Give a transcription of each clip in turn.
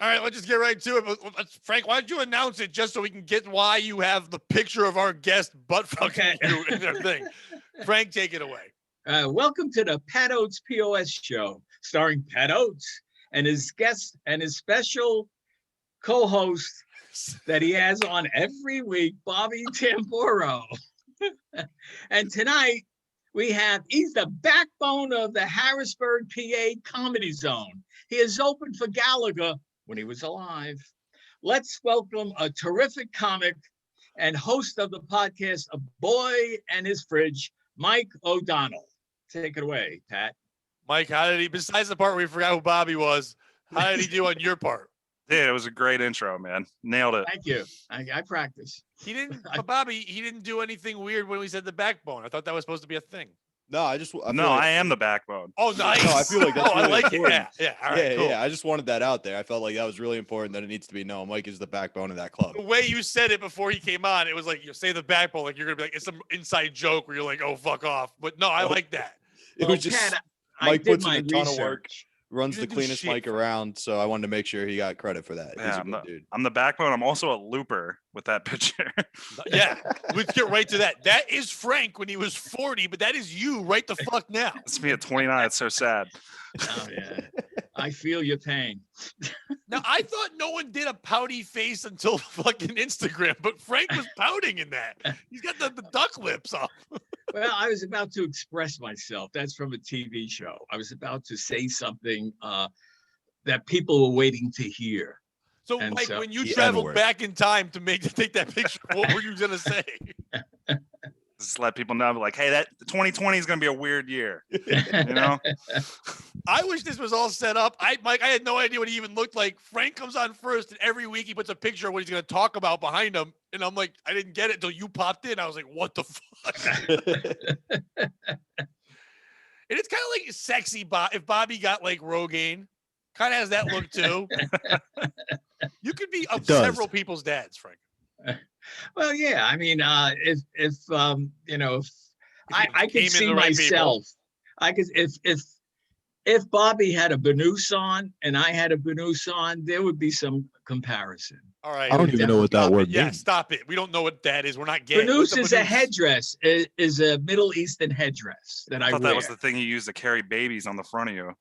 All right, let's just get right to it. Frank, why don't you announce it just so we can get why you have the picture of our guest butt fucking you in their thing. Frank, take it away. Welcome to the Pat Oates POS show, starring Pat Oates and his guest and his special co-host that he has on every week, Bobby Tamburo. And tonight he's the backbone of the Harrisburg, PA Comedy Zone. He is open for Gallagher when he was alive. Let's welcome a terrific comic and host of the podcast, A Boy and His Fridge, Mike O'Donnell. Take it away, Pat. Mike, how did he, besides the part where we forgot who Bobby was, how did he do on your part? Dude, it was a great intro, man. Nailed it. Thank you. I practice. But Bobby, he didn't do anything weird when we said the backbone. I thought that was supposed to be a thing. No, I am the backbone. Oh, nice. No, I feel like that's really I like important. it. Yeah. All right, cool. Yeah. I just wanted that out there. I felt like that was really important that it needs to be known. Mike is the backbone of that club. The way you said it before he came on, it was like, you say the backbone, like you're going to be like, it's some inside joke where you're like, oh, fuck off. But no, I like that. It was just, Pat, Mike puts in a ton research. of work, runs the cleanest mic around, so I wanted to make sure he got credit for that. Yeah, He's a good dude. I'm the backbone. I'm also a looper with that picture. Yeah, let's get right to that. That is Frank when he was 40, but that is you right the fuck now. It's me at 29. It's so sad. Oh, yeah. I feel your pain. Now, I thought no one did a pouty face until fucking Instagram, but Frank was pouting in that. He's got the duck lips up. Well, I was about to express myself. That's from a TV show. I was about to say something that people were waiting to hear. So, Mike, when you traveled back in time to take that picture, what were you going to say? Just let people know, like, hey, that 2020 is going to be a weird year. You know? I wish this was all set up. Mike, I had no idea what he even looked like. Frank comes on first, and every week he puts a picture of what he's going to talk about behind him. And I'm like, I didn't get it until you popped in. I was like, what the fuck? And it's kind of like sexy if Bobby got like Rogaine. Kind of has that look too. You could be several people's dads, Frank. Well, yeah. I mean, if I could see myself, I could if Bobby had a Benoose on and I had a Benoose on, there would be some comparison. All right. I don't even know what that word means. Yeah, stop it. We don't know what that is. We're not getting. Benoose is a headdress. Is a Middle Eastern headdress that I thought wear. That was the thing you used to carry babies on the front of you.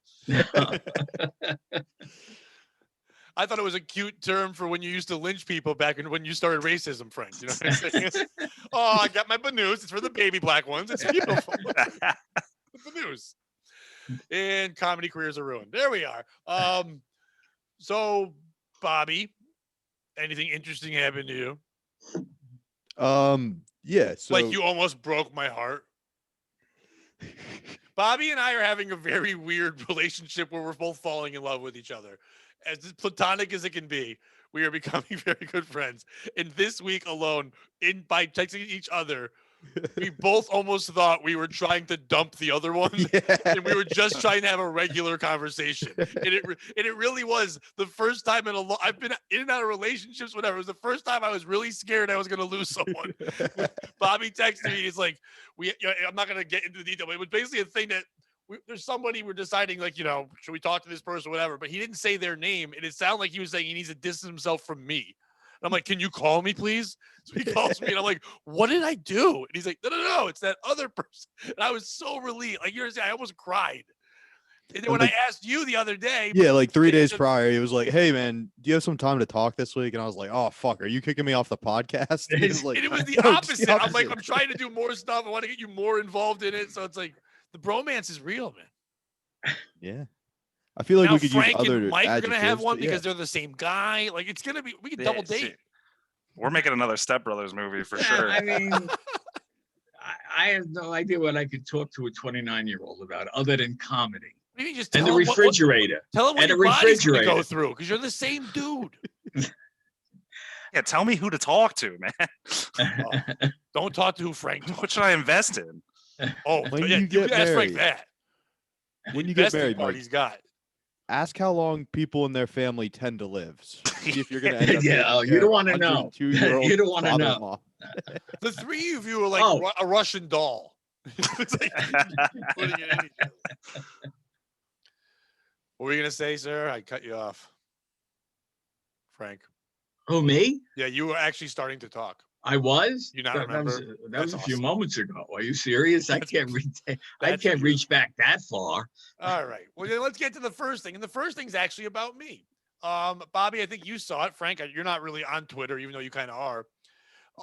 I thought it was a cute term for when you used to lynch people back when you started racism, Frank. You know what I'm saying? Oh, I got my Benoose. It's for the baby black ones. It's beautiful. The Benoose. And comedy careers are ruined. There we are. So, Bobby, anything interesting happened to you? Yeah. So like you almost broke my heart. Bobby and I are having a very weird relationship where we're both falling in love with each other. As platonic as it can be, we are becoming very good friends. And this week alone, by texting each other, we both almost thought we were trying to dump the other one, and we were just trying to have a regular conversation. And it really was the first time I've been in and out of relationships, whatever. It was the first time I was really scared I was going to lose someone. Bobby texted me. He's like, I'm not going to get into the detail, but it was basically a thing that there's somebody we're deciding, like, should we talk to this person or whatever, but he didn't say their name. And it sounded like he was saying he needs to distance himself from me. And I'm like, can you call me, please? So he calls me, and I'm like, what did I do? And he's like, no, it's that other person. And I was so relieved. Like, you're saying, I almost cried. And then when I asked you the other day. Yeah, like 3 days prior, he was like, hey, man, do you have some time to talk this week? And I was like, oh, fuck, are you kicking me off the podcast? And it was the opposite. I'm like, I'm trying to do more stuff. I want to get you more involved in it. So it's like, the bromance is real, man. Yeah. I feel like now we could Frank use other and Mike are going to have one yeah. because they're the same guy. Like, it's going to be, we can double date. We're making another Step Brothers movie for sure. I mean, I have no idea what I could talk to a 29-year-old about other than comedy. Maybe just and the refrigerator. Tell him what your body's going to go through, because you're the same dude. Yeah, tell me who to talk to, man. Don't talk to who Frank. What should I invest in? Oh, when yeah, you get ask Frank married, that. When you get married, Mike, Mike, he's got. Ask how long people in their family tend to live. See if you're going to end up. Yeah, you don't want to know. You don't want to know. The three of you are like a Russian doll. It's like putting it in each other. What were you going to say, sir? I cut you off. Frank. Oh, me? Yeah, you were actually starting to talk. I was. You not That was remember? that was That's a few awesome. moments ago. Are you serious? I That's- can't reach. I that's can't reach beautiful. back that far. All right. Well, then let's get to the first thing. And the first thing's actually about me. Bobby, I think you saw it. Frank, you're not really on Twitter, even though you kind of are.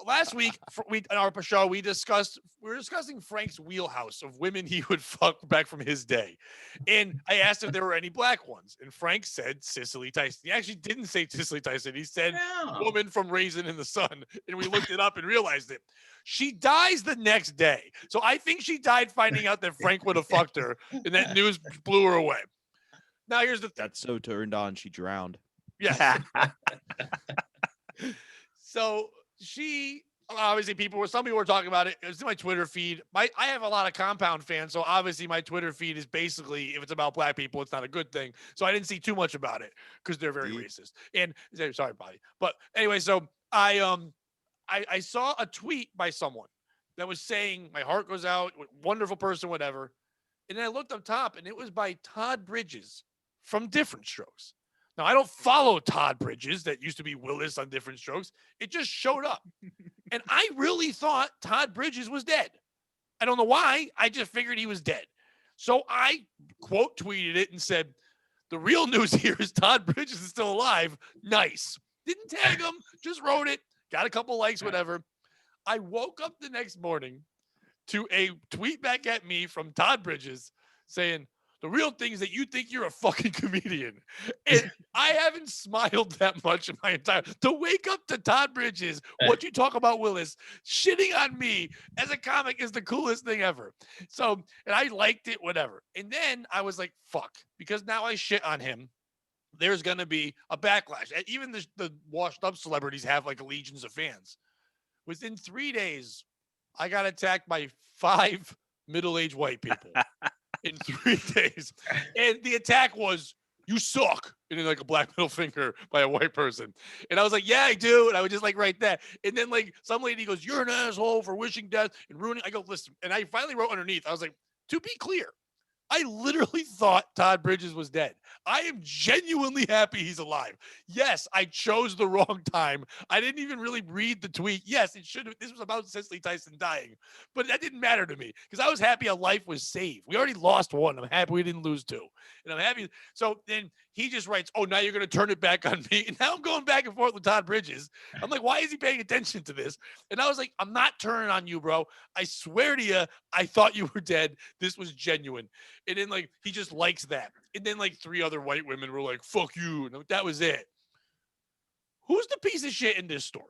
Last week, on our show, we were discussing Frank's wheelhouse of women he would fuck back from his day, and I asked if there were any black ones, and Frank said Cicely Tyson. He actually didn't say Cicely Tyson. He said No. woman from Raisin in the Sun, and we looked it up and realized it. She dies the next day, so I think she died finding out that Frank would have fucked her, and that news blew her away. Now here's the thing. Got so turned on she drowned. Yes. So she obviously some people were talking about it. It was in my Twitter feed. I have a lot of Compound fans, so obviously my Twitter feed is basically, if it's about black people, it's not a good thing. So I didn't see too much about it because they're very racist. And sorry, Bobby. But anyway, so I saw a tweet by someone that was saying my heart goes out, wonderful person, whatever. And then I looked up top and it was by Todd Bridges from Different Strokes. Now, I don't follow Todd Bridges that used to be Willis on Different Strokes. It just showed up. And I really thought Todd Bridges was dead. I don't know why. I just figured he was dead. So I quote tweeted it and said, the real news here is Todd Bridges is still alive. Nice. Didn't tag him, just wrote it. Got a couple likes, whatever. I woke up the next morning to a tweet back at me from Todd Bridges saying, the real thing is that you think you're a fucking comedian. And I haven't smiled that much in my entire to wake up to Todd Bridges, what you talk about Willis, shitting on me as a comic is the coolest thing ever. So, and I liked it, whatever. And then I was like, fuck, because now I shit on him. There's going to be a backlash. Even the washed up celebrities have like legions of fans. Within 3 days, I got attacked by 5 middle-aged white people. In 3 days. And the attack was, you suck. And then like a black middle finger by a white person. And I was like, yeah, I do. And I would just like write that. And then like some lady goes, you're an asshole for wishing death and ruining. I go, listen. And I finally wrote underneath, I was like, to be clear, I literally thought Todd Bridges was dead. I am genuinely happy he's alive. Yes, I chose the wrong time. I didn't even really read the tweet. Yes, it should have. This was about Cicely Tyson dying, but that didn't matter to me because I was happy a life was saved. We already lost one. I'm happy we didn't lose 2, and I'm happy. So then he just writes, "Oh, now you're going to turn it back on me." And now I'm going back and forth with Todd Bridges. I'm like, why is he paying attention to this? And I was like, I'm not turning on you, bro. I swear to you, I thought you were dead. This was genuine. And then like he just likes that. And then like 3 other white women were like, fuck you. And that was it. Who's the piece of shit in this story?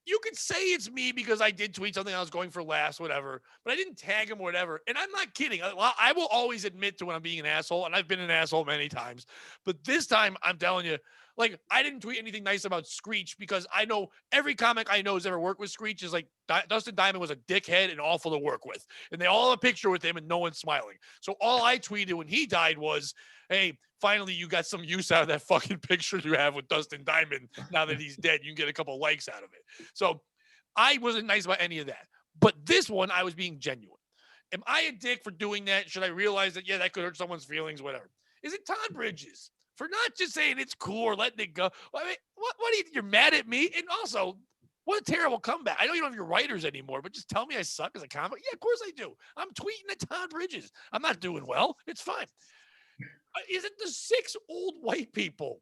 You could say it's me because I did tweet something I was going for laughs, whatever, but I didn't tag him, whatever. And I'm not kidding. I will always admit to when I'm being an asshole, and I've been an asshole many times. But this time, I'm telling you, like, I didn't tweet anything nice about Screech because I know every comic I know who's ever worked with Screech is like, Dustin Diamond was a dickhead and awful to work with. And they all have a picture with him and no one's smiling. So all I tweeted when he died was, hey, finally you got some use out of that fucking picture you have with Dustin Diamond. Now that he's dead, you can get a couple likes out of it. So I wasn't nice about any of that. But this one, I was being genuine. Am I a dick for doing that? Should I realize that, yeah, that could hurt someone's feelings, whatever? Is it Todd Bridges for not just saying it's cool or letting it go? I mean, what do you think? You're mad at me? And also, what a terrible comeback. I know you don't have your writers anymore, but just tell me I suck as a comic. Yeah, of course I do. I'm tweeting at Todd Bridges. I'm not doing well. It's fine. Is it the 6 old white people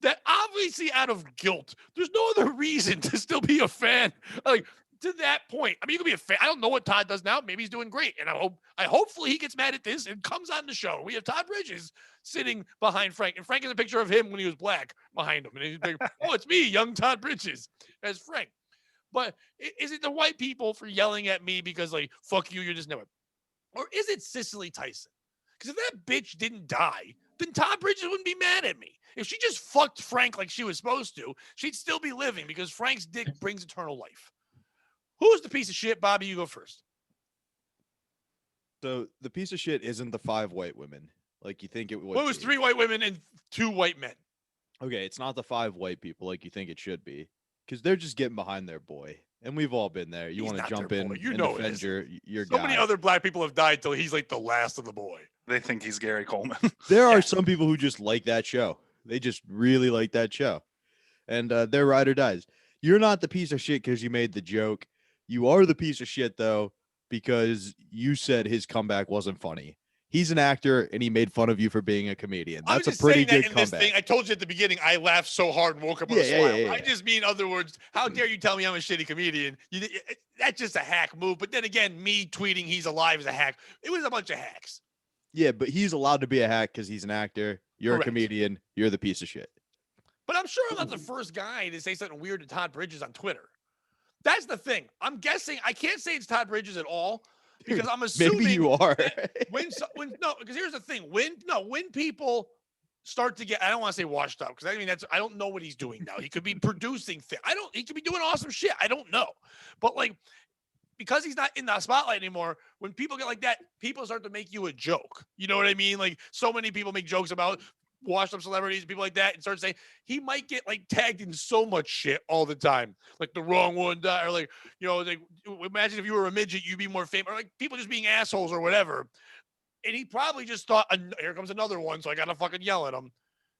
that obviously out of guilt, there's no other reason to still be a fan? Like, to that point, I mean, you could be a fan. I don't know what Todd does now. Maybe he's doing great. And hopefully he gets mad at this and comes on the show. We have Todd Bridges sitting behind Frank. And Frank has a picture of him when he was black behind him. And he's like, oh, it's me, young Todd Bridges, as Frank. But is it the white people for yelling at me because, like, fuck you, you're just never? Or is it Cicely Tyson? Because if that bitch didn't die, then Todd Bridges wouldn't be mad at me. If she just fucked Frank like she was supposed to, she'd still be living because Frank's dick brings eternal life. Who's the piece of shit? Bobby, you go first. So the piece of shit isn't the 5 white women like you think it would. Well, it was 3 white women and 2 white men. Okay, it's not the 5 white people like you think it should be because they're just getting behind their boy. And we've all been there. You want to jump in you and know defend your so guy. many other black people have died till he's like the last of the boy. They think he's Gary Coleman. There are some people who just like that show. They just really like that show. and their ride or dies. You're not the piece of shit because you made the joke. You are the piece of shit though because you said his comeback wasn't funny. He's an actor and he made fun of you for being a comedian. I was That's a just pretty saying that good in this comeback. thing. I told you at the beginning, I laughed so hard and woke up with a Yeah, smile. yeah. I just mean, in other words, how dare you tell me I'm a shitty comedian? That's just a hack move. But then again, me tweeting he's alive is a hack. It was a bunch of hacks. Yeah, but he's allowed to be a hack because he's an actor. You're Correct. a comedian. You're the piece of shit. But I'm sure I'm not the first guy to say something weird to Todd Bridges on Twitter. That's the thing. I'm guessing I can't say it's Todd Bridges at all because Dude, I'm assuming maybe you are. because here's the thing. When people start to get, I don't want to say washed up because I don't know what he's doing now. He could be producing things. He could be doing awesome shit. I don't know. But like, because he's not in the spotlight anymore, when people get like that, people start to make you a joke. You know what I mean? Like so many people make jokes about washed up celebrities, people like that, and start saying he might get like tagged in so much shit all the time, like the wrong one died, or like, like imagine if you were a midget, you'd be more famous, or like people just being assholes or whatever. And he probably just thought, here comes another one, so I gotta fucking yell at him.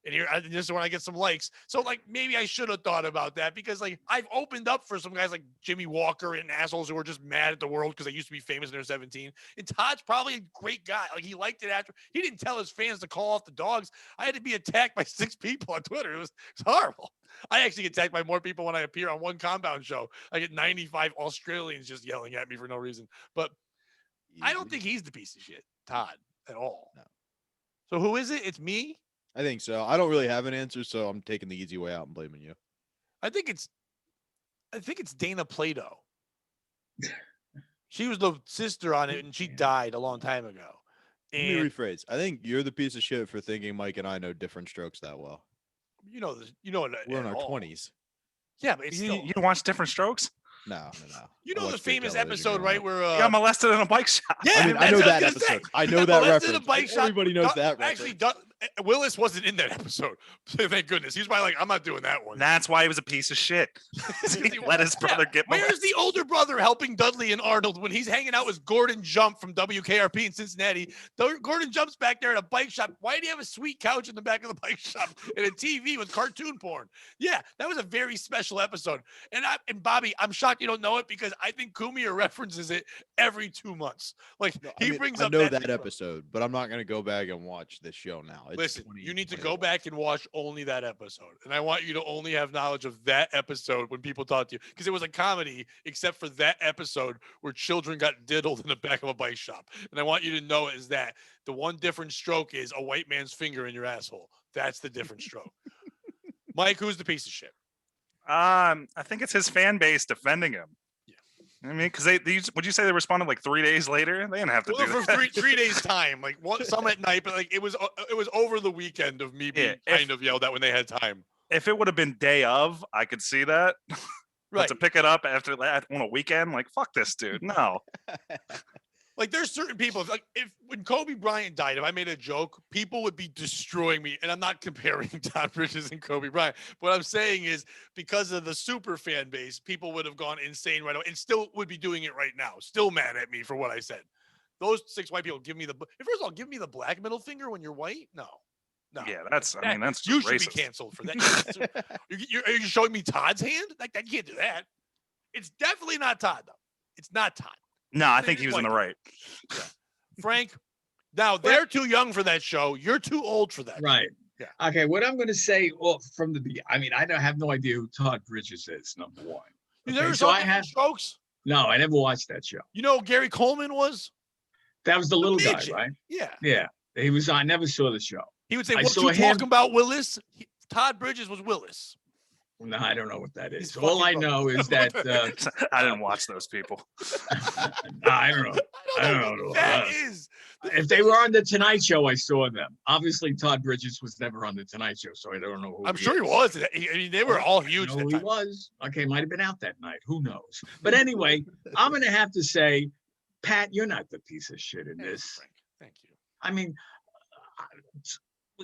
And this is when I get some likes. So like maybe I should have thought about that because like I've opened up for some guys like Jimmy Walker and assholes who were just mad at the world because they used to be famous when they were 17. And Todd's probably a great guy. Like he liked it after he didn't tell his fans to call off the dogs. I had to be attacked by 6 people on Twitter. It was horrible. I actually get attacked by more people when I appear on one compound show. I get 95 Australians just yelling at me for no reason. But I don't think he's the piece of shit, Todd, at all. No. So who is it? It's me? I think so. I don't really have an answer, so I'm taking the easy way out and blaming you. I think it's Dana Plato. She was the sister on it, and she died a long time ago. Let me rephrase. I think you're the piece of shit for thinking Mike and I know different strokes that well. We're in our 20s. Yeah, but it's You, still, you watch Different Strokes? No. you know I the watch fake famous television episode, growing right? up. Where You got molested in a bike shop. yeah, I mean, I that's know what that was gonna say. episode. I He know got that molested in a reference. bike shop. Everybody knows that Actually, reference. Willis wasn't in that episode. Thank goodness. He's probably like, I'm not doing that one. That's why he was a piece of shit. He let his brother get molested. Where's the older brother helping Dudley and Arnold when he's hanging out with Gordon Jump from WKRP in Cincinnati? Gordon Jump's back there at a bike shop. Why did he have a sweet couch in the back of the bike shop and a TV with cartoon porn? Yeah, that was a very special episode. And Bobby, I'm shocked you don't know it because I think Kumier references it every 2 months. Like brings up that episode, but I'm not going to go back and watch this show now. Listen, you need to go back and watch only that episode. And I want you to only have knowledge of that episode when people talk to you. Because it was a comedy, except for that episode where children got diddled in the back of a bike shop. And I want you to know is that the one different stroke is a white man's finger in your asshole. That's the different stroke. Mike, who's the piece of shit? I think it's his fan base defending him. I mean, because would you say they responded like 3 days later? They didn't have to do for that. three days time, like some at night, but like it was over the weekend of me being kind of yelled at when they had time. If it would have been day of, I could see that. But to pick it up after that on a weekend, like fuck this dude, no. Like there's certain people, like when Kobe Bryant died, if I made a joke, people would be destroying me. And I'm not comparing Todd Bridges and Kobe Bryant. What I'm saying is because of the super fan base, people would have gone insane right away and still would be doing it right now. Still mad at me for what I said. Those 6 white people give me first of all, give me the black middle finger when you're white. No. Yeah, that's you just should racist. be canceled for that. Are you showing me Todd's hand? Like that, you can't do that. It's definitely not Todd though. It's not Todd. No, I think he was in the right. Yeah. Frank, now they're too young for that show. You're too old for that. Right. Yeah. Okay. What I'm going to say, well, from the beginning, I mean, I have no idea who Todd Bridges is. Number one. You never saw Different Strokes? No, I never watched that show. You know who Gary Coleman was? That was the little guy, midget. right? Yeah. Yeah. He was. I never saw the show. He would say, "What you talking about, Willis?" Todd Bridges was Willis. No, I don't know what that is. All I know is that I didn't watch those people. I don't know. I don't know. That is. If they were on the Tonight Show, I saw them. Obviously, Todd Bridges was never on the Tonight Show, so I don't know who. I'm sure he was. I mean, they were all huge. No, he was. Okay, might have been out that night. Who knows? But anyway, I'm going to have to say, Pat, you're not the piece of shit in this. Frank. Thank you. I mean,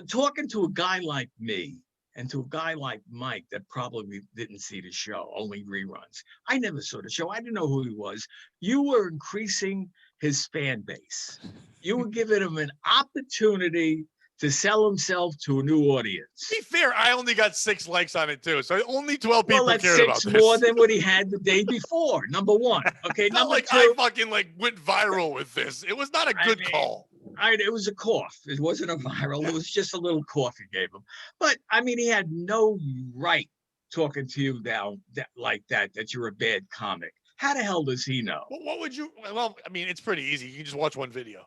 talking to a guy like me and to a guy like Mike that probably didn't see the show, only reruns. I never saw the show. I didn't know who he was. You were increasing his fan base. You were giving him an opportunity to sell himself to a new audience. To be fair, I only got 6 likes on it too, so only 12 Well, people that's cared about 6 this. more than what he had the day before. Number one. Okay, It's not number like two. I fucking went viral with this. It was not a good call. It was a cough. It wasn't a viral. It was just a little cough he gave him. But I mean, he had no right talking to you now like that you're a bad comic. How the hell does he know? Well, what would you? Well, I mean, it's pretty easy. You can just watch one video.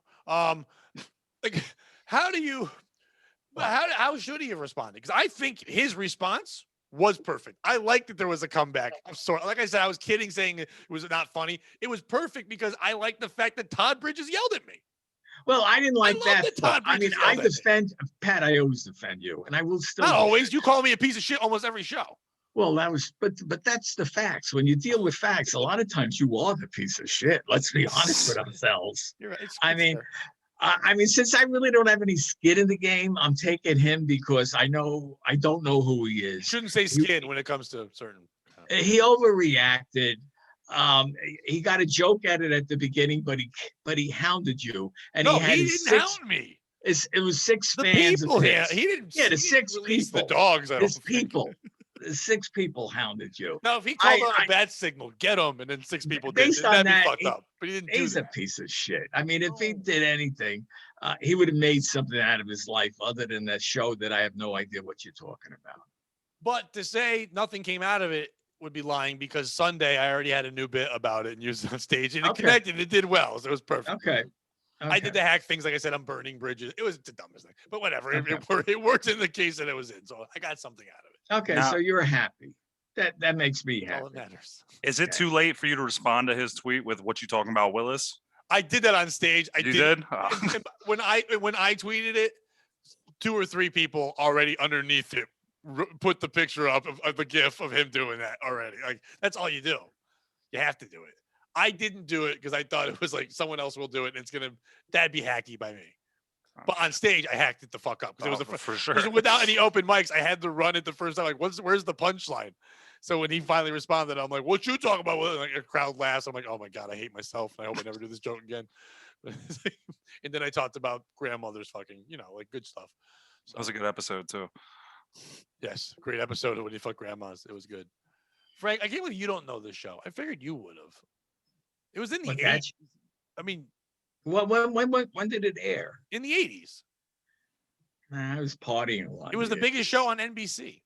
Like, how do you? How should he have responded? Because I think his response was perfect. I liked that there was a comeback of sort. Like I said, I was kidding, saying it was not funny. It was perfect because I liked the fact that Todd Bridges yelled at me. Well, I didn't like love that. that Todd I mean, Bridges I yelled at me. defend Pat. I always defend you, and I will still. Not always. You call me a piece of shit almost every show. Well, that was, but that's the facts. When you deal with facts, a lot of times you are the piece of shit. Let's be honest with ourselves. You're right. I mean, since I really don't have any skin in the game, I'm taking him because I don't know who he is. You shouldn't say skin when it comes to certain. He overreacted. He got a joke at it at the beginning, but he hounded you, and No, he didn't hound me. It was 6 The fans. people of here. his. He didn't. Yeah, the he 6 didn't release people. The dogs. I don't His think. people. The 6 people hounded you. Now, if he called out a bad signal, get him, and then 6 people did, Based on that'd that, be fucked up. But he didn't do He's a that. piece of shit. I mean, if he did anything, he would have made something out of his life other than that show that I have no idea what you're talking about. But to say nothing came out of it would be lying because Sunday I already had a new bit about it and used it on stage, and it connected. It did well, so it was perfect. Okay. I did the hack things, like I said. I'm burning bridges. It was the dumbest thing, but whatever. It worked in the case that it was in, so I got something out of it. Okay, Now, so you're happy. That makes me That's all happy. that matters. Is it too late for you to respond to his tweet with what you talking about, Willis? I did that on stage. You did? Oh. And when I tweeted it, 2 or 3 people already underneath it put the picture up of the GIF of him doing that already. Like, that's all you do. You have to do it. I didn't do it because I thought it was like someone else will do it, and that'd be hacky by me. But on stage, I hacked it the fuck up because it was for sure. Without any open mics, I had to run it the first time. Like, where's the punchline? So when he finally responded, I'm like, "What you talking about?" Like, a crowd laughs. I'm like, "Oh my god, I hate myself. I hope I never do this joke again." And then I talked about grandmother's fucking, like good stuff. So, That was a good episode too. yes, great episode of when you fuck grandmas. It was good. Frank, I can't believe you don't know this show. I figured you would have. It was in the 80s. I mean, when did it air? in the 80s. I was partying a lot. It was the biggest show on NBC.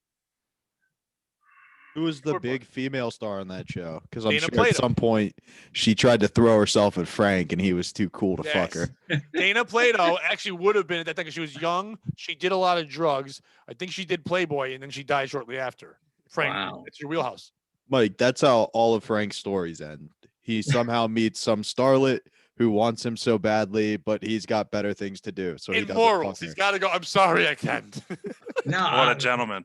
Who was the Or big female star on that show? Because I'm Dana sure Plato. at some point she tried to throw herself at Frank, and he was too cool to fuck her. Dana Plato actually would have been at that time because she was young. She did a lot of drugs. I think she did Playboy, and then she died shortly after. Frank, Wow. it's your wheelhouse. Mike, that's how all of Frank's stories end. He somehow meets some starlet who wants him so badly, but he's got better things to do. So he doesn't Morals. fuck He's her. got to go. I'm sorry, I can't. No, What a gentleman.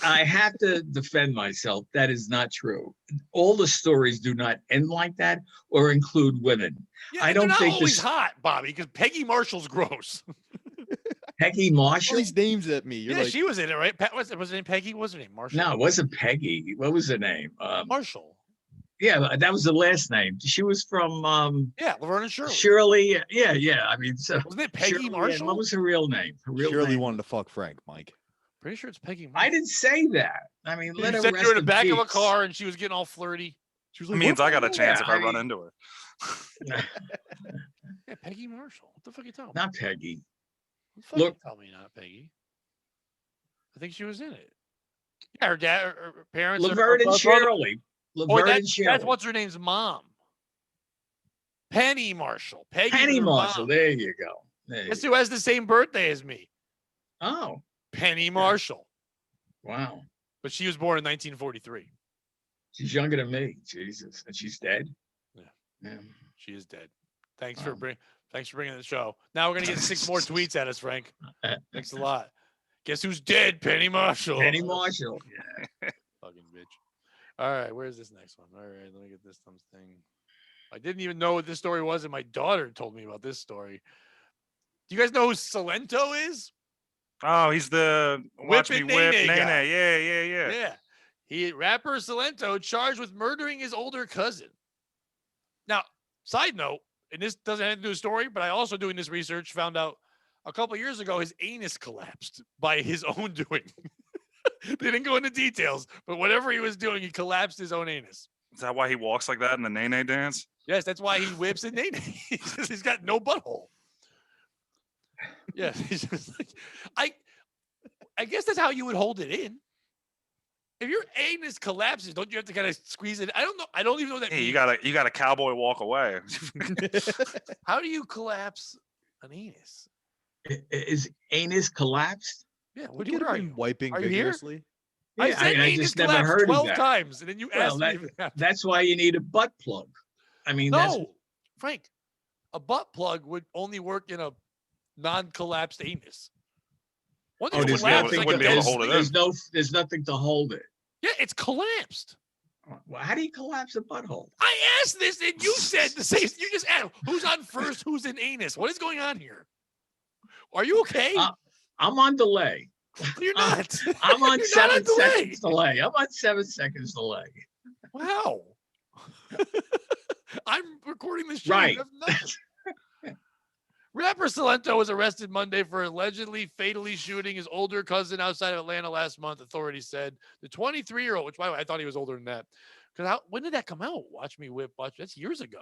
I have to defend myself. That is not true. All the stories do not end like that or include women. Yeah, I they're don't not think always this- hot, Bobby, because Peggy Marshall's gross. Peggy All Marshall? these names at me. You're Yeah, like, she was in it, right? Was her name Peggy? What was her name? Marshall? No, it wasn't Peggy. What was her name? Marshall. Yeah, that was the last name. She was from Yeah, Laverne and Shirley. Shirley. Yeah. I mean, so Wasn't it Peggy Shirley, Marshall? what was her real name? Her real Shirley name. wanted to fuck Frank, Mike. Pretty sure it's Peggy Marshall. I didn't say that. I mean, You let her said rest you were in the back of a peace. car and she was getting all flirty. She was It like, means I got a chance if I I run mean- into her. Yeah, Peggy Marshall. What the fuck are you talking about? Not Peggy. What the fuck Look- you tell me not Peggy? I think she was in it. Yeah, her dad, her parents. Laverne and brother- Shirley. Oh, Laverne and Shirley. that's what's her name's mom. Penny Marshall. Peggy was Penny her Marshall. mom. There you go. There you Guess go. who has the same birthday as me? Oh, Penny Marshall. wow. But she was born in 1943. She's younger than me. Jesus. And she's dead? Yeah. She is dead. Thanks for Wow. bringing the show. Now we're gonna get 6 more tweets at us, Frank. Thanks a lot. Guess who's dead? Penny Marshall. Penny Marshall. Fucking bitch. All right, where's this next one? All right, let me get this thing. I didn't even know what this story was, and my daughter told me about this story. Do you guys know who Salento is? Oh, he's the watch me Whippin' whip Nene guy. Nene. Yeah. Yeah. Rapper Salento charged with murdering his older cousin. Now, side note, and this doesn't have to do with the story, but I also doing this research found out a couple years ago, his anus collapsed by his own doing. They didn't go into details, but whatever he was doing, he collapsed his own anus. Is that why he walks like that in the Nene dance? Yes, that's why he whips a nene. He's got no butthole. Yeah, he's just like, I guess that's how you would hold it in. If your anus collapses, don't you have to kind of squeeze it? I don't know. I don't even know what that Hey, means. you got a cowboy walk away. How do you collapse an anus? Is anus collapsed? Yeah, Would what are you? wiping Are you here? vigorously? I Yeah, said I anus just never collapsed heard of 12 that. times, and then you Well, asked me if it happened. That's why you need a butt plug. I mean, that's No, Frank, a butt plug would only work in a non-collapsed anus. One thing oh, that there's collapse nothing- like wouldn't a be able dead to hold it snake. in. there's nothing to hold it. Yeah, it's collapsed. Well, how do you collapse a butthole? I asked this, and you said the same. You just asked who's on first, who's in anus. What is going on here? Are you okay? I'm on delay. You're not. I'm on You're not 7 delay. seconds delay. I'm on 7 seconds delay. Wow. I'm recording this show. Right. You have nothing. Rapper Salento was arrested Monday for allegedly fatally shooting his older cousin outside of Atlanta last month, authorities said. The 23-year-old, which by the way, I thought he was older than that. Because when did that come out? Watch Me Whip. That's years ago.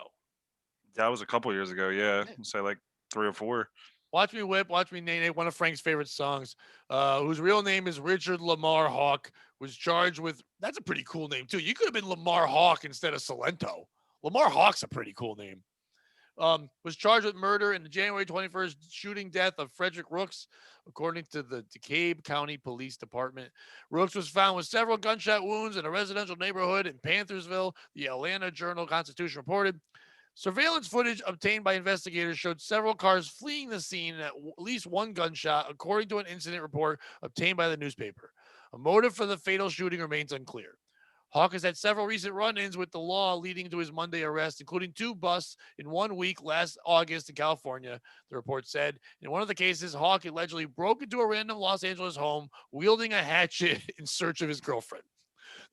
That was a couple years ago. Yeah, say like 3 or 4. Watch Me Whip, Watch Me Nene, one of Frank's favorite songs, whose real name is Richard Lamar Hawk, was charged with, that's a pretty cool name too. You could have been Lamar Hawk instead of Salento. Lamar Hawk's a pretty cool name. Was charged with murder in the January 21st shooting death of Frederick Rooks, according to the DeKalb County Police Department. Rooks was found with several gunshot wounds in a residential neighborhood in Panthersville, the Atlanta Journal-Constitution reported. Surveillance footage obtained by investigators showed several cars fleeing the scene and at least one gunshot, according to an incident report obtained by the newspaper. A motive for the fatal shooting remains unclear. Hawk has had several recent run-ins with the law leading to his Monday arrest, including 2 busts in 1 week last August in California, the report said. In one of the cases, Hawk allegedly broke into a random Los Angeles home wielding a hatchet in search of his girlfriend.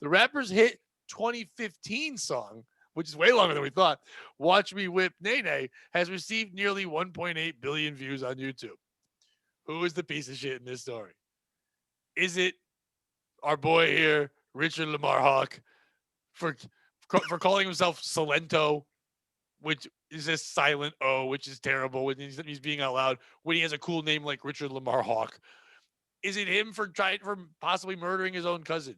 The rapper's hit 2015 song, which is way longer than we thought, Watch Me Whip Nene, has received nearly 1.8 billion views on YouTube. Who is the piece of shit in this story? Is it our boy here, Richard Lamar Hawk, for calling himself Salento, which is a silent O, which is terrible when he's being out loud, when he has a cool name like Richard Lamar Hawk? Is it him for possibly murdering his own cousin?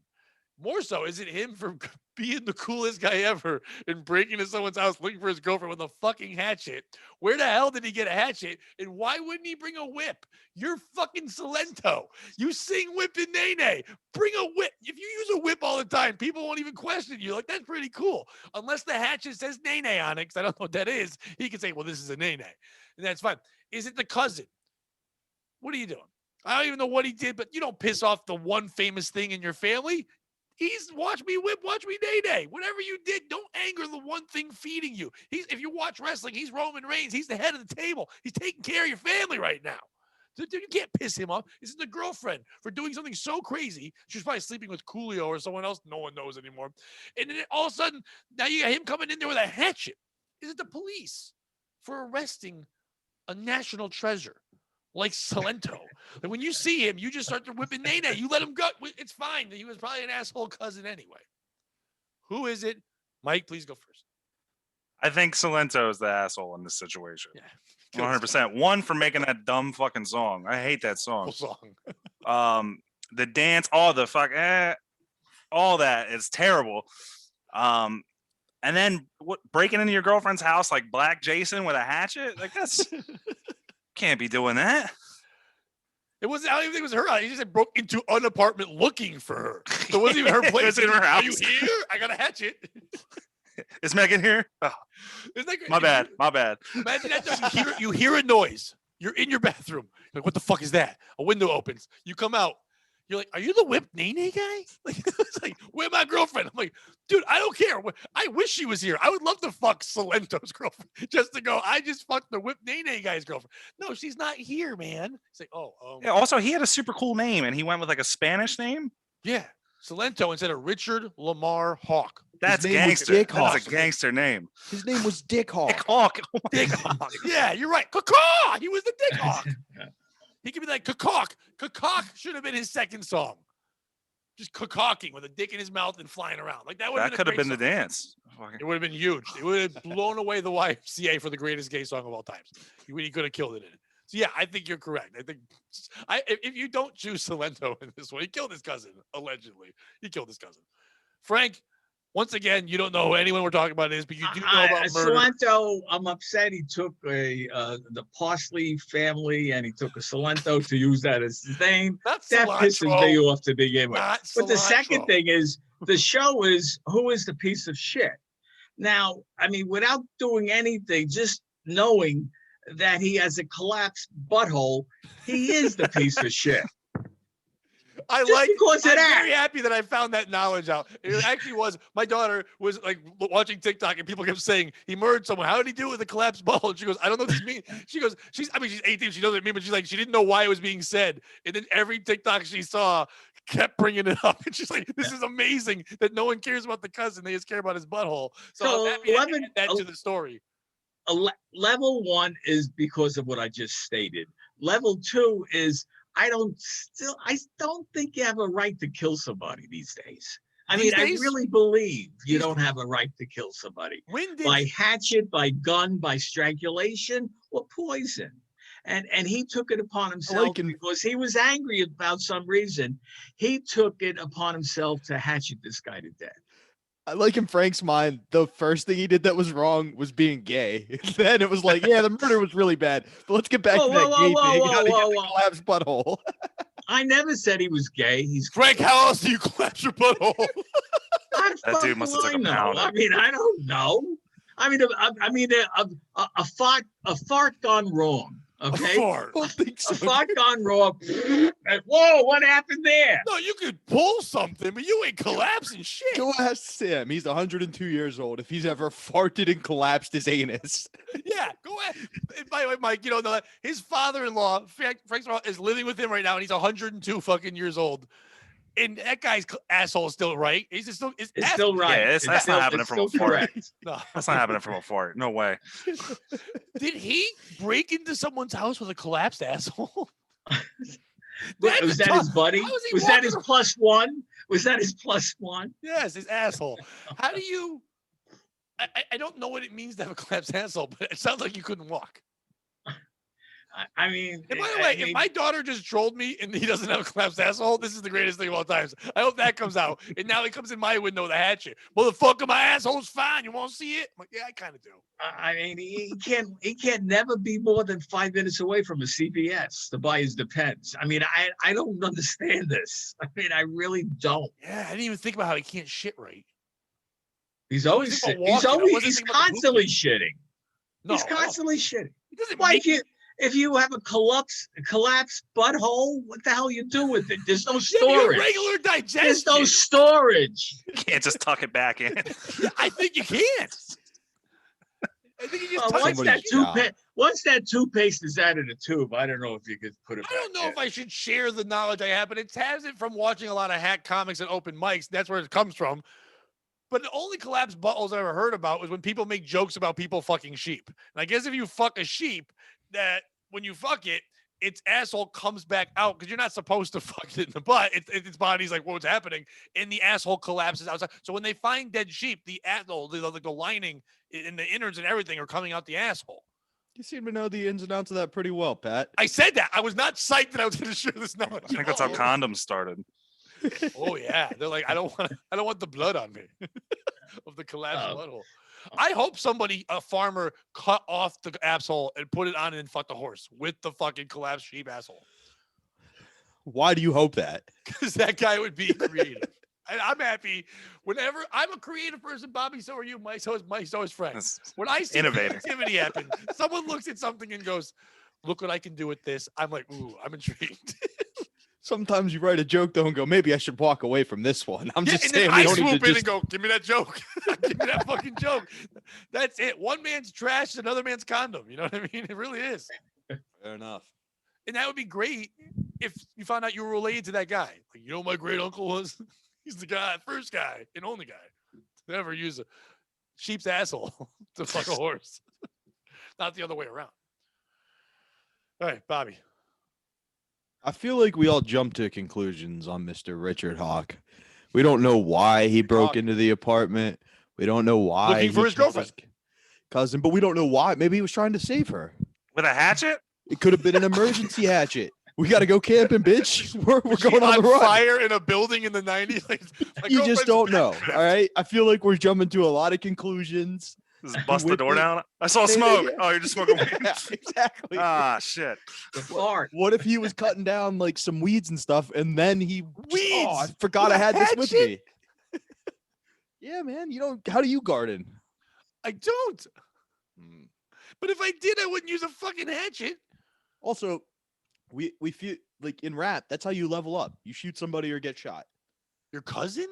More so, is it him for being the coolest guy ever and breaking into someone's house looking for his girlfriend with a fucking hatchet? Where the hell did he get a hatchet? And why wouldn't he bring a whip? You're fucking Salento. You sing Whip and Nene. Bring a whip. If you use a whip all the time, people won't even question you. Like, that's pretty cool. Unless the hatchet says Nene on it, because I don't know what that is. He can say, well, this is a Nene. And that's fine. Is it the cousin? What are you doing? I don't even know what he did, but you don't piss off the one famous thing in your family. He's Watch Me Whip, Watch Me Nene. Whatever you did, don't anger the one thing feeding you. If you watch wrestling, he's Roman Reigns. He's the head of the table. He's taking care of your family right now. So you can't piss him off. This is the girlfriend for doing something so crazy. She's probably sleeping with Coolio or someone else no one knows anymore. And then all of a sudden, now you got him coming in there with a hatchet. Is it the police for arresting a national treasure like Salento? Like when you see him, you just start to whipping Nene. You let him go. It's fine. He was probably an asshole cousin anyway. Who is it? Mike, please go first. I think Salento is the asshole in this situation. Yeah. 100%. One, for making that dumb fucking song. I hate that song. The dance, all the fuck, all that is terrible. And then breaking into your girlfriend's house like Black Jason with a hatchet? Like, that's can't be doing that. I don't even think it was her. He just broke into an apartment looking for her. So it wasn't even her place. It was in her house. Are you here? I got a hatchet. Is Megan here? Oh, Isn't that great? my bad. My bad. Imagine that though. You hear a noise. You're in your bathroom. You're like, what the fuck is that? A window opens. You come out. You're like, are you the Whip Nene guy? Like, it's like, where's my girlfriend? I'm like, dude, I don't care. I wish she was here. I would love to fuck Salento's girlfriend just to go, I just fucked the Whip Nene guy's girlfriend. No, she's not here, man. It's like, Yeah, also, he had a super cool name, and he went with like a Spanish name. Yeah. Salento instead of Richard Lamar Hawk. That's name was gangster. Dick That's Hawk. a gangster name. His name was Dick Hawk. Dick Hawk. Dick Hawk. Yeah, you're right. Caw-caw! He was the Dick Hawk. He could be like cacock. Cacock should have been his second song. Just cacocking with a dick in his mouth and flying around. Like that would That could have been the song. dance. It would have been huge. It would have blown away the YMCA for the greatest gay song of all times. He could have killed it in it. So yeah, I think you're correct. I think if you don't choose Salento in this one, he killed his cousin, allegedly. He killed his cousin. Frank, once again, you don't know who anyone we're talking about is, but you do know about murder. Salento, I'm upset he took the Parsley family and he took a Salento to use that as his name. Not That cilantro. pisses me off to begin with. Not But the cilantro. second thing is, the show is who is the piece of shit. Now, I mean, without doing anything, just knowing that he has a collapsed butthole, he is the piece of shit. I'm very happy that I found that knowledge out. It actually was. My daughter was like watching TikTok and people kept saying he murdered someone. How did he do it with a collapsed butthole? And she goes, I don't know what this means. She goes, she's 18. She doesn't mean, but she's like, she didn't know why it was being said. And then every TikTok she saw kept bringing it up. And she's like, this is amazing that no one cares about the cousin. They just care about his butthole. So I'm happy to add that to the story. Level 1 is because of what I just stated. Level 2 is I don't think you have a right to kill somebody these days. I really believe you don't have a right to kill somebody by hatchet, by gun, by strangulation, or poison. And he took it upon himself because he was angry about some reason. He took it upon himself to hatchet this guy to death. I like in Frank's mind, the first thing he did that was wrong was being gay. Then it was like, yeah, the murder was really bad. But let's get back to that gay thing. How to get the collapsed butthole. I never said he was gay. He's Frank, how else do you collapse your butthole? That dude must have took a pound. I mean, I don't know. I mean, a fart gone wrong. Okay, a fart gone wrong. Whoa, what happened there? No, you could pull something, but you ain't collapsing shit. Go ask Sam. He's 102 years old. If he's ever farted and collapsed his anus. Yeah, go ahead. By the way, Mike, you don't know that his father-in-law, Frank's father, is living with him right now, and he's 102 fucking years old. And that guy's asshole is still right. He's just still, it's still right. Yeah, that's not happening from a fart. No, that's not happening from a fart. No way. Did he break into someone's house with a collapsed asshole? Was that his buddy? Was that his plus one? Was that his plus one? Yes, his asshole. How do you? I don't know what it means to have a collapsed asshole, but it sounds like you couldn't walk. I mean, and by the way, if my daughter just trolled me and he doesn't have a collapsed asshole, this is the greatest thing of all times. I hope that comes out. And now he comes in my window with a hatchet. Motherfucker, my asshole's fine. You won't see it? I'm like, yeah, I kind of do. I mean, he can't never be more than 5 minutes away from a CVS to buy his Depends. I mean, I don't understand this. I mean, I really don't. Yeah, I didn't even think about how he can't shit right. He's always he's constantly shitting. No, he's constantly shitting. Why can't? If you have a collapsed butthole, what the hell you do with it? There's no storage. Regular digestion. There's no storage. You can't just tuck it back in. Yeah, I think you can't. I think you just once that toothpaste is out of the tube, I don't know if you could put it. I don't know if I should share the knowledge I have, but it has it from watching a lot of hack comics and open mics. That's where it comes from. But the only collapsed buttholes I ever heard about was when people make jokes about people fucking sheep. And I guess if you fuck a sheep, that when you fuck it, its asshole comes back out because you're not supposed to fuck it in the butt. Its body's like, what's happening? And the asshole collapses outside. So when they find dead sheep, the asshole, the lining and the innards and everything are coming out the asshole. You seem to know the ins and outs of that pretty well, Pat. I said that. I was not psyched that I was going to share this knowledge. I think that's how condoms started. Oh yeah, they're like, I don't want the blood on me of the collapsed butthole. I hope a farmer cut off the asshole and put it on and fuck the horse with the fucking collapsed sheep asshole. Why do you hope that? Because that guy would be creative. And I'm happy whenever I'm a creative person, Bobby, so are you, Mike, so is Mike, so is Frank. When I see creativity happen, someone looks at something and goes, look what I can do with this. I'm like, ooh, I'm intrigued. Sometimes you write a joke though and go, maybe I should walk away from this one. I'm just saying, I swoop in and go, give me that joke. Give me that fucking joke. That's it. One man's trash, another man's condom. You know what I mean? It really is. Fair enough. And that would be great if you found out you were related to that guy. Like, you know, my great uncle was. He's the guy, first guy, and only guy to ever use a sheep's asshole to fuck a horse. Not the other way around. All right, Bobby. I feel like we all jump to conclusions on Mr. Richard Hawk. We don't know why he broke into the apartment. We don't know why Looking for his killed girlfriend. cousin, but we don't know why. Maybe he was trying to save her. With a hatchet? It could have been an emergency hatchet. We got to go camping, bitch. We're going on the run. Fire in a building in the 90s. Like, You just don't know. All right. I feel like we're jumping to a lot of conclusions. Just bust the door down. I saw smoke. Oh, you're just smoking weed. Yeah, exactly. Ah, shit. The fart. What if he was cutting down like some weeds and stuff, and then he Weeds? Oh, I forgot I had this with me. Yeah, man. You don't. How do you garden? I don't. But if I did, I wouldn't use a fucking hatchet. Also, we feel like in rap, that's how you level up. You shoot somebody or get shot. Your cousin?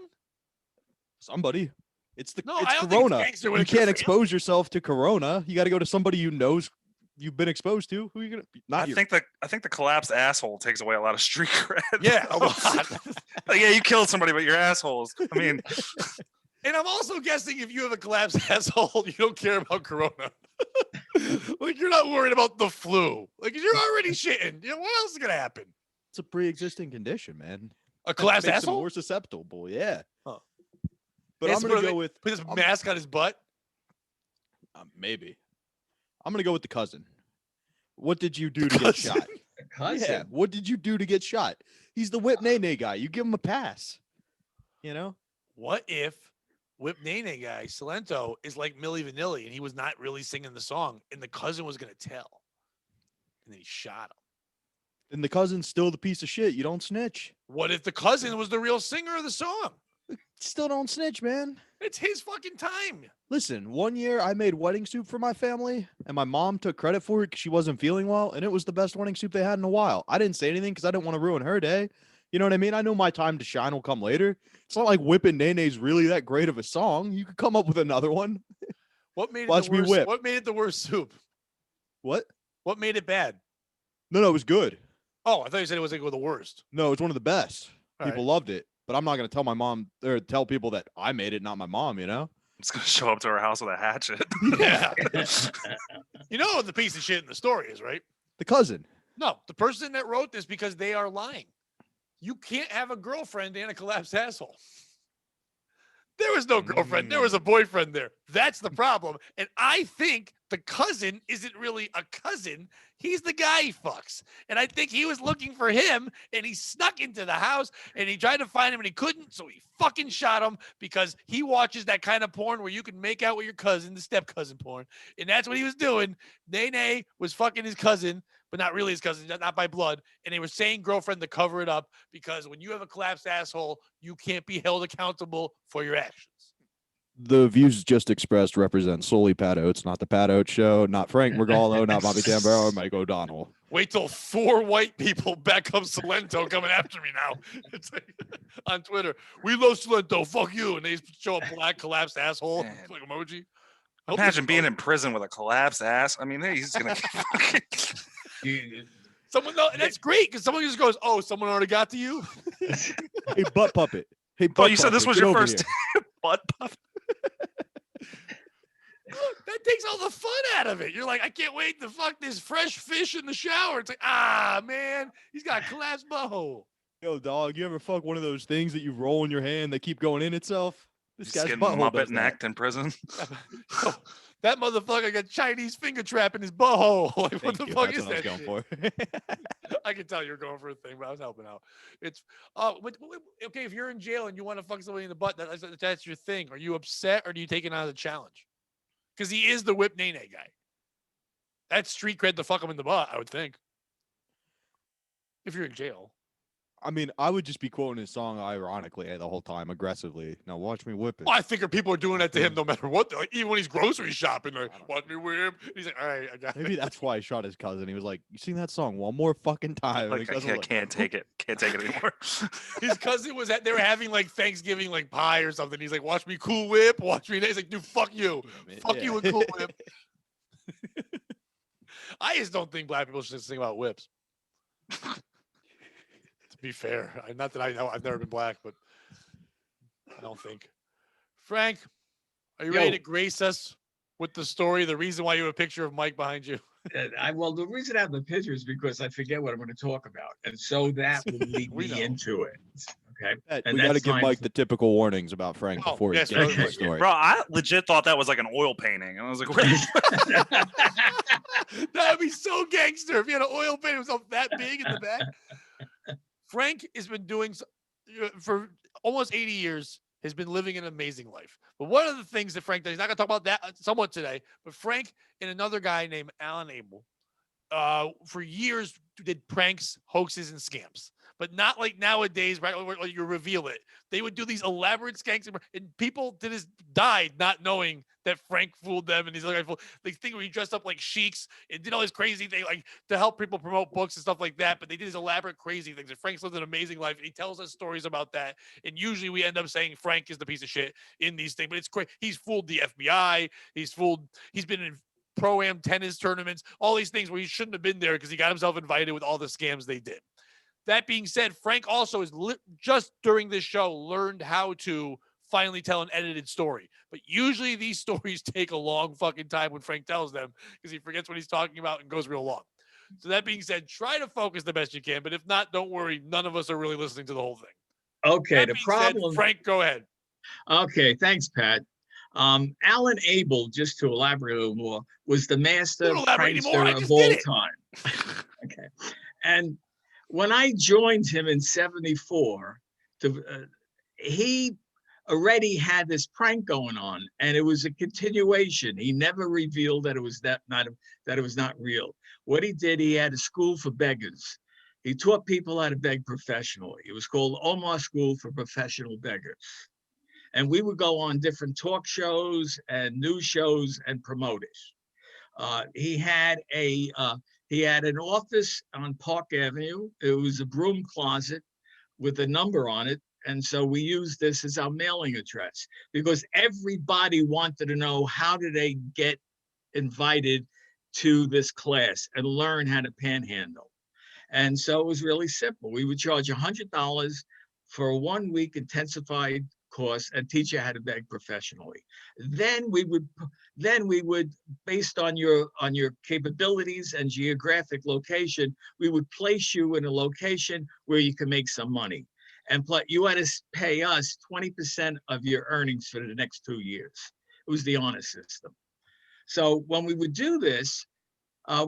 Somebody. It's No, I it's don't think it's Corona. gangster when You it's your can't family. expose yourself to Corona. You got to go to somebody you knows you've been exposed to. Who are you gonna? Not I you. think the collapsed asshole takes away a lot of street cred. Yeah, a lot. Like, yeah, you killed somebody, but you're assholes. I mean, And I'm also guessing if you have a collapsed asshole, you don't care about Corona. Like, you're not worried about the flu. Like, you're already shitting. You know, what else is going to happen? It's a pre-existing condition, man. A collapsed Makes him asshole? more susceptible. Yeah. Huh. But He I'm has to gonna put go with Put his mask on his butt. maybe. I'm gonna go with the cousin. What did you do to get shot? The cousin. Yeah. What did you do to get shot? He's the Whip Nene guy. You give him a pass. You know? What if Whip Nene guy, Salento, is like Milli Vanilli and he was not really singing the song and the cousin was going to tell? And then he shot him. And the cousin's still the piece of shit. You don't snitch. What if the cousin was the real singer of the song? Still don't snitch, man. It's his fucking time. Listen, one year I made wedding soup for my family, and my mom took credit for it because she wasn't feeling well, and it was the best wedding soup they had in a while. I didn't say anything because I didn't want to ruin her day. You know what I mean? I know my time to shine will come later. It's not like Whippin' Nene's really that great of a song. You could come up with another one. What made it Watch the me worst? whip. What made it the worst soup? What? What made it bad? No, it was good. Oh, I thought you said it was like the worst. No, it's one of the best. All People loved it, but I'm not going to tell my mom or tell people that I made it, not my mom, you know? I'm just gonna show up to her house with a hatchet. Yeah. You know what the piece of shit in the story is, right? The cousin. No, the person that wrote this because they are lying. You can't have a girlfriend and a collapsed asshole. There was no girlfriend. There was a boyfriend there. That's the problem. And I think the cousin isn't really a cousin. He's the guy he fucks. And I think he was looking for him and he snuck into the house and he tried to find him and he couldn't. So he fucking shot him because he watches that kind of porn where you can make out with your cousin, the step cousin porn. And that's what he was doing. Nene was fucking his cousin, but not really his cousin, not by blood. And they were saying girlfriend to cover it up because when you have a collapsed asshole, you can't be held accountable for your actions. The views just expressed represent solely Pat Oates, not the Pat Oates Show, not Frank Mergallo, not Bobby Tambero, or Mike O'Donnell. Wait till 4 white people back up Salento coming after me now. It's like, on Twitter. We love Salento. Fuck you. And they show a black collapsed asshole Man. like emoji. Imagine being in prison with a collapsed ass. I mean, he's gonna. Someone, no, and that's great because someone just goes, "Oh, someone already got to you." Hey, butt puppet. Hey, Oh, butt you said this puppet, was get your over first here. butt puff. Look, that takes all the fun out of it. You're like, I can't wait to fuck this fresh fish in the shower. It's like, man, he's got a collapsed butthole. Yo, dog, you ever fuck one of those things that you roll in your hand that keep going in itself? This guy's Getting butthole Muppet does that. necked in prison. Yo, that motherfucker got Chinese finger trap in his butthole. Like, what Thank the you. fuck That's is what I that was shit? going for. I can tell you're going for a thing, but I was helping out. It's okay if you're in jail and you want to fuck somebody in the butt. That's your thing. Are you upset or do you take it on as a challenge? Because he is the Whip Nene guy. That's street cred to fuck him in the butt, I would think. If you're in jail. I mean, I would just be quoting his song ironically the whole time, aggressively. Now watch me whip it. Well, I figure people are doing that to him no matter what. Like, even when he's grocery shopping, like, watch me whip. He's like, all right, I got Maybe it. that's why he shot his cousin. He was like, "You sing that song one more fucking time." And Like, his I cousin can't, was like, can't take it. Can't take it anymore. His cousin was they were having like Thanksgiving like pie or something. He's like, watch me Cool Whip, watch me. He's like, dude, fuck you. Fuck you and Cool Whip. I just don't think black people should sing about whips. To be fair, not that I know, I've never been black, but I don't think. Frank, are you ready Yo. to grace us with the story? The reason why you have a picture of Mike behind you. Well, the reason I have the picture is because I forget what I'm going to talk about, and so that will lead We me know. into it. Okay, and We got to that's give time Mike for- the typical warnings about Frank Oh, before he yes, gets bro. to the Okay. story. Bro, I legit thought that was like an oil painting. And I was like, what? That would be so gangster if he had an oil painting himself that big in the back. Frank has been doing for almost 80 years, has been living an amazing life. But one of the things that Frank does, he's not going to talk about that somewhat today, but Frank and another guy named Alan Abel for years did pranks, hoaxes, and scams. But not like nowadays, right? Where you reveal it. They would do these elaborate skanks, and people died not knowing that Frank fooled them. And he's like, the thing where he dressed up like sheiks and did all this crazy thing, like to help people promote books and stuff like that. But they did these elaborate, crazy things. And Frank's lived an amazing life, and he tells us stories about that. And usually we end up saying Frank is the piece of shit in these things. But it's crazy. He's fooled the FBI. He's been in pro-am tennis tournaments, all these things where he shouldn't have been there because he got himself invited with all the scams they did. That being said, Frank also is just during this show learned how to finally tell an edited story. But usually these stories take a long fucking time when Frank tells them because he forgets what he's talking about and goes real long. So that being said, try to focus the best you can. But if not, don't worry. None of us are really listening to the whole thing. Okay, That the being problem. said, Frank, go ahead. Okay, thanks, Pat. Alan Abel, just to elaborate a little more, was the master Don't elaborate anymore. I prankster of just did all it. time. Okay, and when I joined him in '74, he already had this prank going on, and it was a continuation. He never revealed that it was that it was not real. What he did, he had a school for beggars. He taught people how to beg professionally. It was called Omar School for Professional Beggars. And we would go on different talk shows and news shows and promote it. He had an office on Park Avenue. It was a broom closet with a number on it. And so we used this as our mailing address because everybody wanted to know how did they get invited to this class and learn how to panhandle. And so it was really simple. We would charge $100 for a 1 week intensified course and teach you how to beg professionally. Then we would, based on your capabilities and geographic location, we would place you in a location where you can make some money. And you had to pay us 20% of your earnings for the next 2 years. It was the honor system. So when we would do this,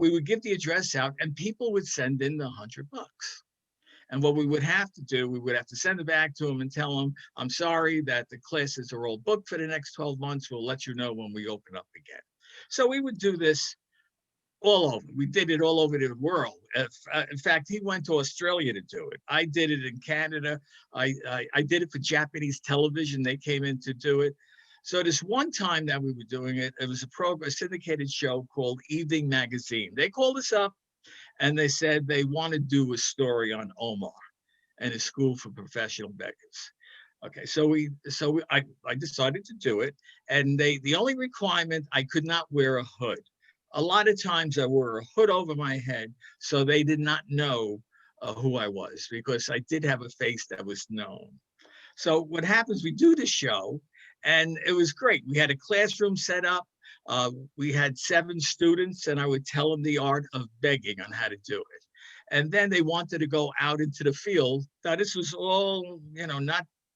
we would give the address out and people would send in the $100. And what we would have to do, we would have to send it back to them and tell them, I'm sorry that the classes are all booked for the next 12 months. We'll let you know when we open up again. So we would do this all over. We did it all over the world. In fact, he went to Australia to do it. I did it in Canada. I did it for Japanese television. They came in to do it. So this one time that we were doing it, it was a syndicated show called Evening Magazine. They called us up and they said they want to do a story on Omar and his school for professional beggars. Okay, so I decided to do it, and the only requirement, I could not wear a hood. A lot of times I wore a hood over my head, so they did not know who I was because I did have a face that was known. So what happens? We do the show, and it was great. We had a classroom set up. We had 7 students, and I would tell them the art of begging on how to do it. And then they wanted to go out into the field. Now this was all,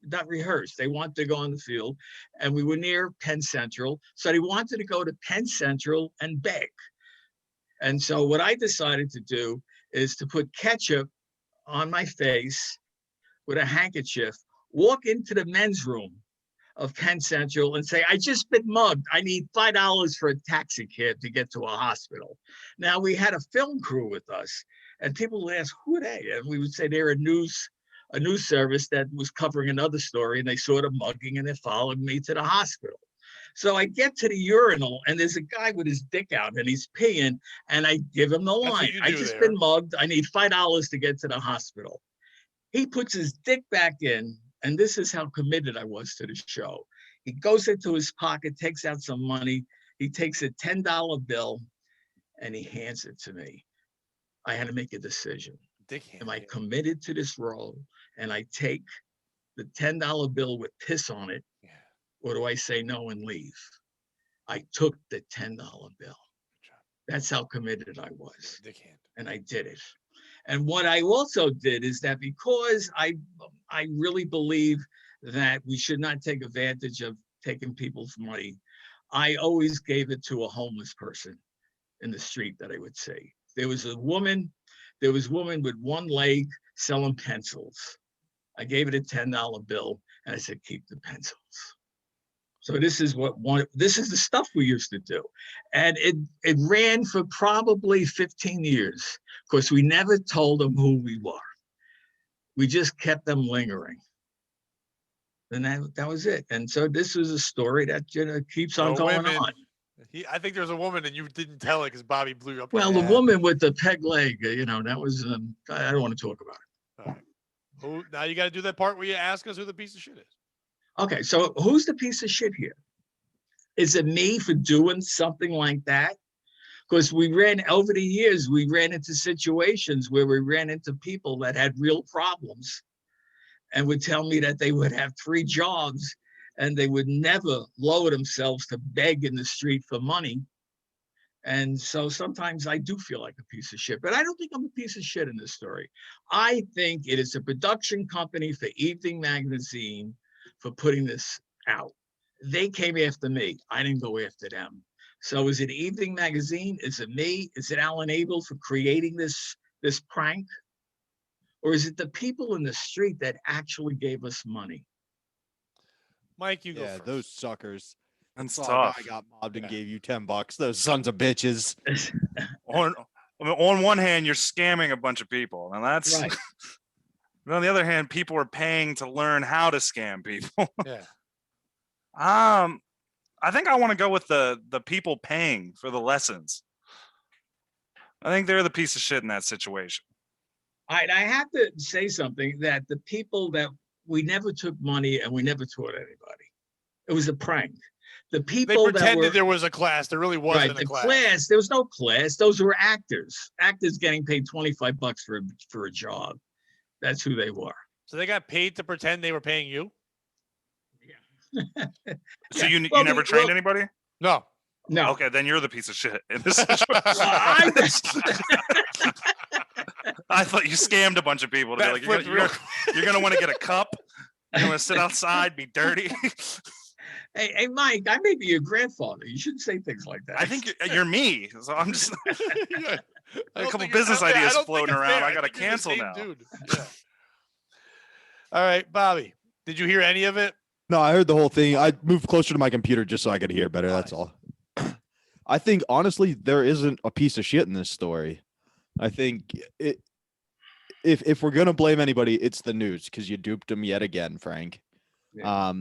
not rehearsed. They wanted to go on the field, and we were near Penn Central. So they wanted to go to Penn Central and beg. And so what I decided to do is to put ketchup on my face with a handkerchief, walk into the men's room of Penn Central and say, I just been mugged. I need $5 for a taxi cab to get to a hospital. Now we had a film crew with us, and people would ask, who are they? And we would say they're a news service that was covering another story, and they saw the mugging and they followed me to the hospital. So I get to the urinal and there's a guy with his dick out and he's peeing, and I give him the line. I just been mugged. I need $5 to get to the hospital. He puts his dick back in, and this is how committed I was to the show. He goes into his pocket, takes out some money. He takes a $10 bill and he hands it to me. I had to make a decision. Am I committed to this role and I take the $10 bill with piss on it, or do I say no and leave? I took the $10 bill. That's how committed I was. Dickhand. And I did it. And what I also did is that because I really believe that we should not take advantage of taking people's money, I always gave it to a homeless person in the street that I would see. There was a woman with one leg selling pencils. I gave it a $10 bill and I said, keep the pencils. So this is this is the stuff we used to do. And it ran for probably 15 years because we never told them who we were. We just kept them lingering. And that was it. And so this was a story that keeps on going on. I think there's a woman and you didn't tell it because Bobby blew up. Well, the woman with the peg leg, that was, I don't want to talk about it. All right. Now you got to do that part where you ask us who the piece of shit is. Okay, so who's the piece of shit here? Is it me for doing something like that? Because over the years, we ran into situations where we ran into people that had real problems and would tell me that they would have 3 jobs and they would never lower themselves to beg in the street for money. And so sometimes I do feel like a piece of shit, but I don't think I'm a piece of shit in this story. I think it is a production company for Evening Magazine for putting this out. They came after me. I didn't go after them. So is it Evening Magazine? Is it me? Is it Alan Abel for creating this prank? Or is it the people in the street that actually gave us money? Mike, you go first. Those suckers. That's tough. tough. I got mobbed and gave you $10. Those sons of bitches. On one hand, you're scamming a bunch of people, and that's right. But on the other hand, people are paying to learn how to scam people. Yeah. I think I want to go with the people paying for the lessons. I think they're the piece of shit in that situation. I have to say something that the people that we never took money and we never taught anybody. It was a prank. The people they pretended there was a class. There really wasn't a class. There was no class. Those were actors. Actors getting paid $25 for a job. That's who they were. So they got paid to pretend they were paying you? Yeah. So you never trained anybody? No. No. Okay, then you're the piece of shit in this situation. I thought you scammed a bunch of people to be like, you're gonna want to get a cup. You're gonna sit outside, be dirty. Hey, Mike, I may be your grandfather. You shouldn't say things like that. I think you're me. So I'm just Yeah. a couple business ideas floating around. I got to cancel now. Dude. Yeah. All right, Bobby, did you hear any of it? No, I heard the whole thing. I moved closer to my computer just so I could hear better. That's all. I think, honestly, there isn't a piece of shit in this story. I think if we're going to blame anybody, it's the news because you duped them yet again, Frank. Yeah.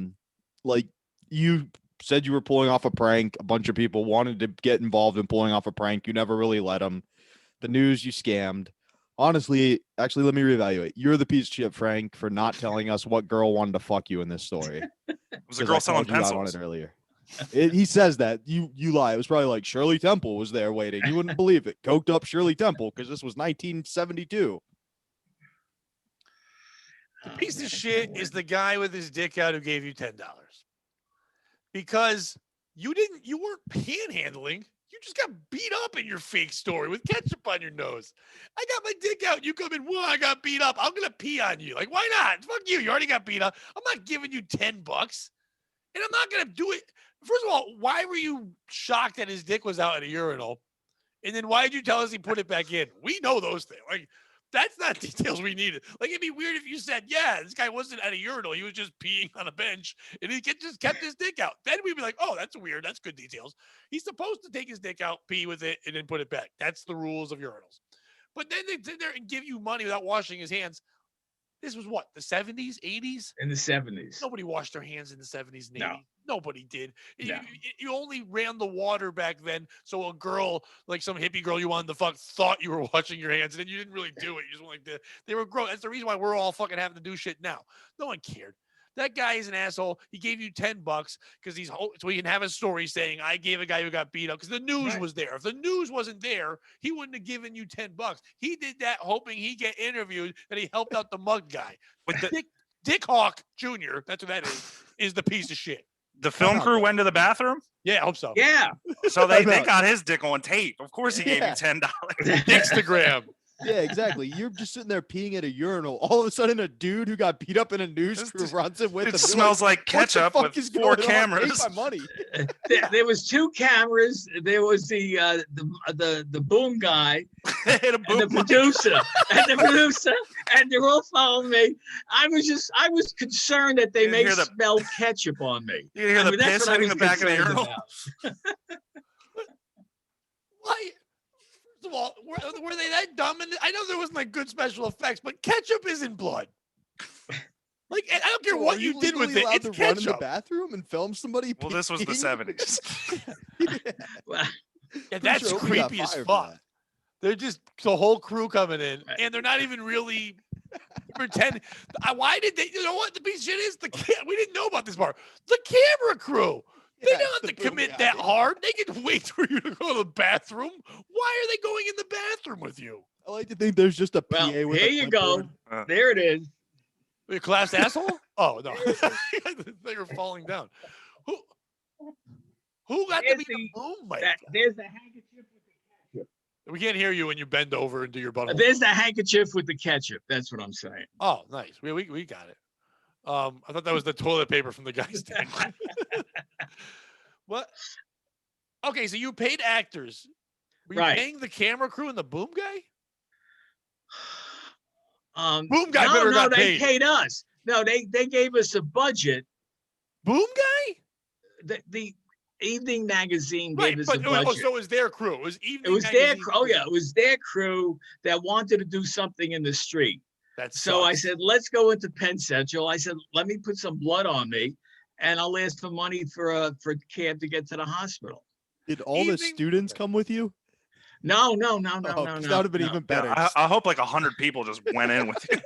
Like you said you were pulling off a prank. A bunch of people wanted to get involved in pulling off a prank. You never really let them. The news, you scammed. Honestly, actually, let me reevaluate. You're the piece of shit, Frank, for not telling us what girl wanted to fuck you in this story. It was a girl selling pencils on it earlier. He says that. You lie. It was probably like Shirley Temple was there waiting. You wouldn't believe it. Coked up Shirley Temple because this was 1972. The piece of shit is the guy with his dick out who gave you $10. Because you weren't panhandling. You just got beat up in your fake story with ketchup on your nose. I got my dick out. You come in, well, I got beat up. I'm going to pee on you. Like, why not? Fuck you. You already got beat up. I'm not giving you $10. And I'm not going to do it. First of all, why were you shocked that his dick was out in a urinal? And then why did you tell us he put it back in? We know those things. Like, that's not details we needed. Like, it'd be weird if you said, yeah, this guy wasn't at a urinal. He was just peeing on a bench and he just kept his dick out. Then we'd be like, oh, that's weird. That's good details. He's supposed to take his dick out, pee with it, and then put it back. That's the rules of urinals. But then they sit there and give you money without washing his hands. This was what, the 70s, 80s? In the 70s. Nobody washed their hands in the 70s and 80s. No. Nobody did. No. You only ran the water back then. So a girl, like some hippie girl you wanted to fuck, thought you were washing your hands. And then you didn't really do it. You just went like they were gross. That's the reason why we're all fucking having to do shit now. No one cared. That guy is an asshole. He gave you $10 because so he can have a story saying, I gave a guy who got beat up because the news was there. If the news wasn't there, he wouldn't have given you $10. He did that hoping he'd get interviewed that he helped out the mug guy. But Dick Hawk Jr., that's what that is the piece of shit. The film crew went to the bathroom? Yeah, I hope so. Yeah. So they got his dick on tape. Of course he gave you $10. Instagram. Yeah, exactly. You're just sitting there peeing at a urinal. All of a sudden, a dude who got beat up in a news crew runs in with It him. smells like ketchup with 4 cameras. Take my money. There was 2 cameras. There was the boom guy, Hit a and boom the producer, and they're all following me. I was concerned that they You may hear the- smell ketchup on me. You hear the that's piss what I hitting was the back of the concerned urinal? about. Why? First of all, were they that dumb? And I know there wasn't like good special effects, but ketchup isn't blood. Like, I don't care So what are you did with it. allowed It's to run in the ketchup. bathroom and film somebody. Well, this was the peeing? 70s. Well, Yeah, that's sure we got creepy as fired for fuck. that. They're just the whole crew coming in, and they're not even really pretending. Why did they? You know what the piece of shit is? We didn't know about this part. The camera crew. They Yeah, don't it's have the to boom commit guy. that hard. They can wait for you to go to the bathroom. Why are they going in the bathroom with you? I like to think there's just a PA well, with here a you go. clipboard. There it is. You class asshole? Oh no, they were falling down. Who got to There's be the boom mic? There's the handkerchief with the ketchup. We can't hear you when you bend over and do your butthole. There's the handkerchief with the ketchup. That's what I'm saying. Oh, nice. We got it. I thought that was the toilet paper from the guy's stand. What? Okay, so you paid actors. Were you Right. paying the camera crew and the boom guy? Boom guy better got they paid. paid us. No, they gave us a budget. Boom guy? The evening magazine Right, gave us but a budget. so it was their crew. It was evening. It was their magazine crew. Oh yeah, it was their crew that wanted to do something in the street. So I said, let's go into Penn Central. I said, let me put some blood on me, and I'll ask for money for a cab to get to the hospital. Did all the students come with you? No. 'Cause that would have been even better. Yeah, I hope like 100 people just went in with you.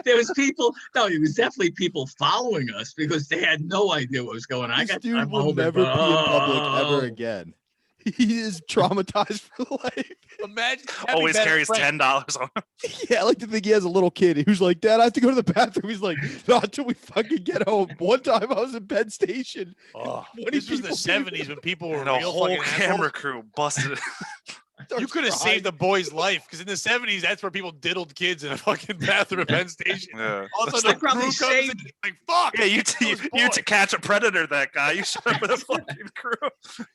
There was people. No, it was definitely people following us because they had no idea what was going on. This dude will never pee in public ever again. He is traumatized for life. Imagine Always carries $10 on him. Yeah, I like to think he has a little kid who's like, Dad, I have to go to the bathroom. He's like, not until we fucking get home. One time I was in Penn Station. Oh, 20 this was the people 70s when people were And a real whole fucking camera assholes. crew busted. You could have saved the boy's life because in the 70s, that's where people diddled kids in a fucking bathroom at Penn Station. Yeah. Also, They the probably crew comes in, saved- like, fuck. Yeah, you That was to boy. catch a predator, that guy. You should have been a fucking crew.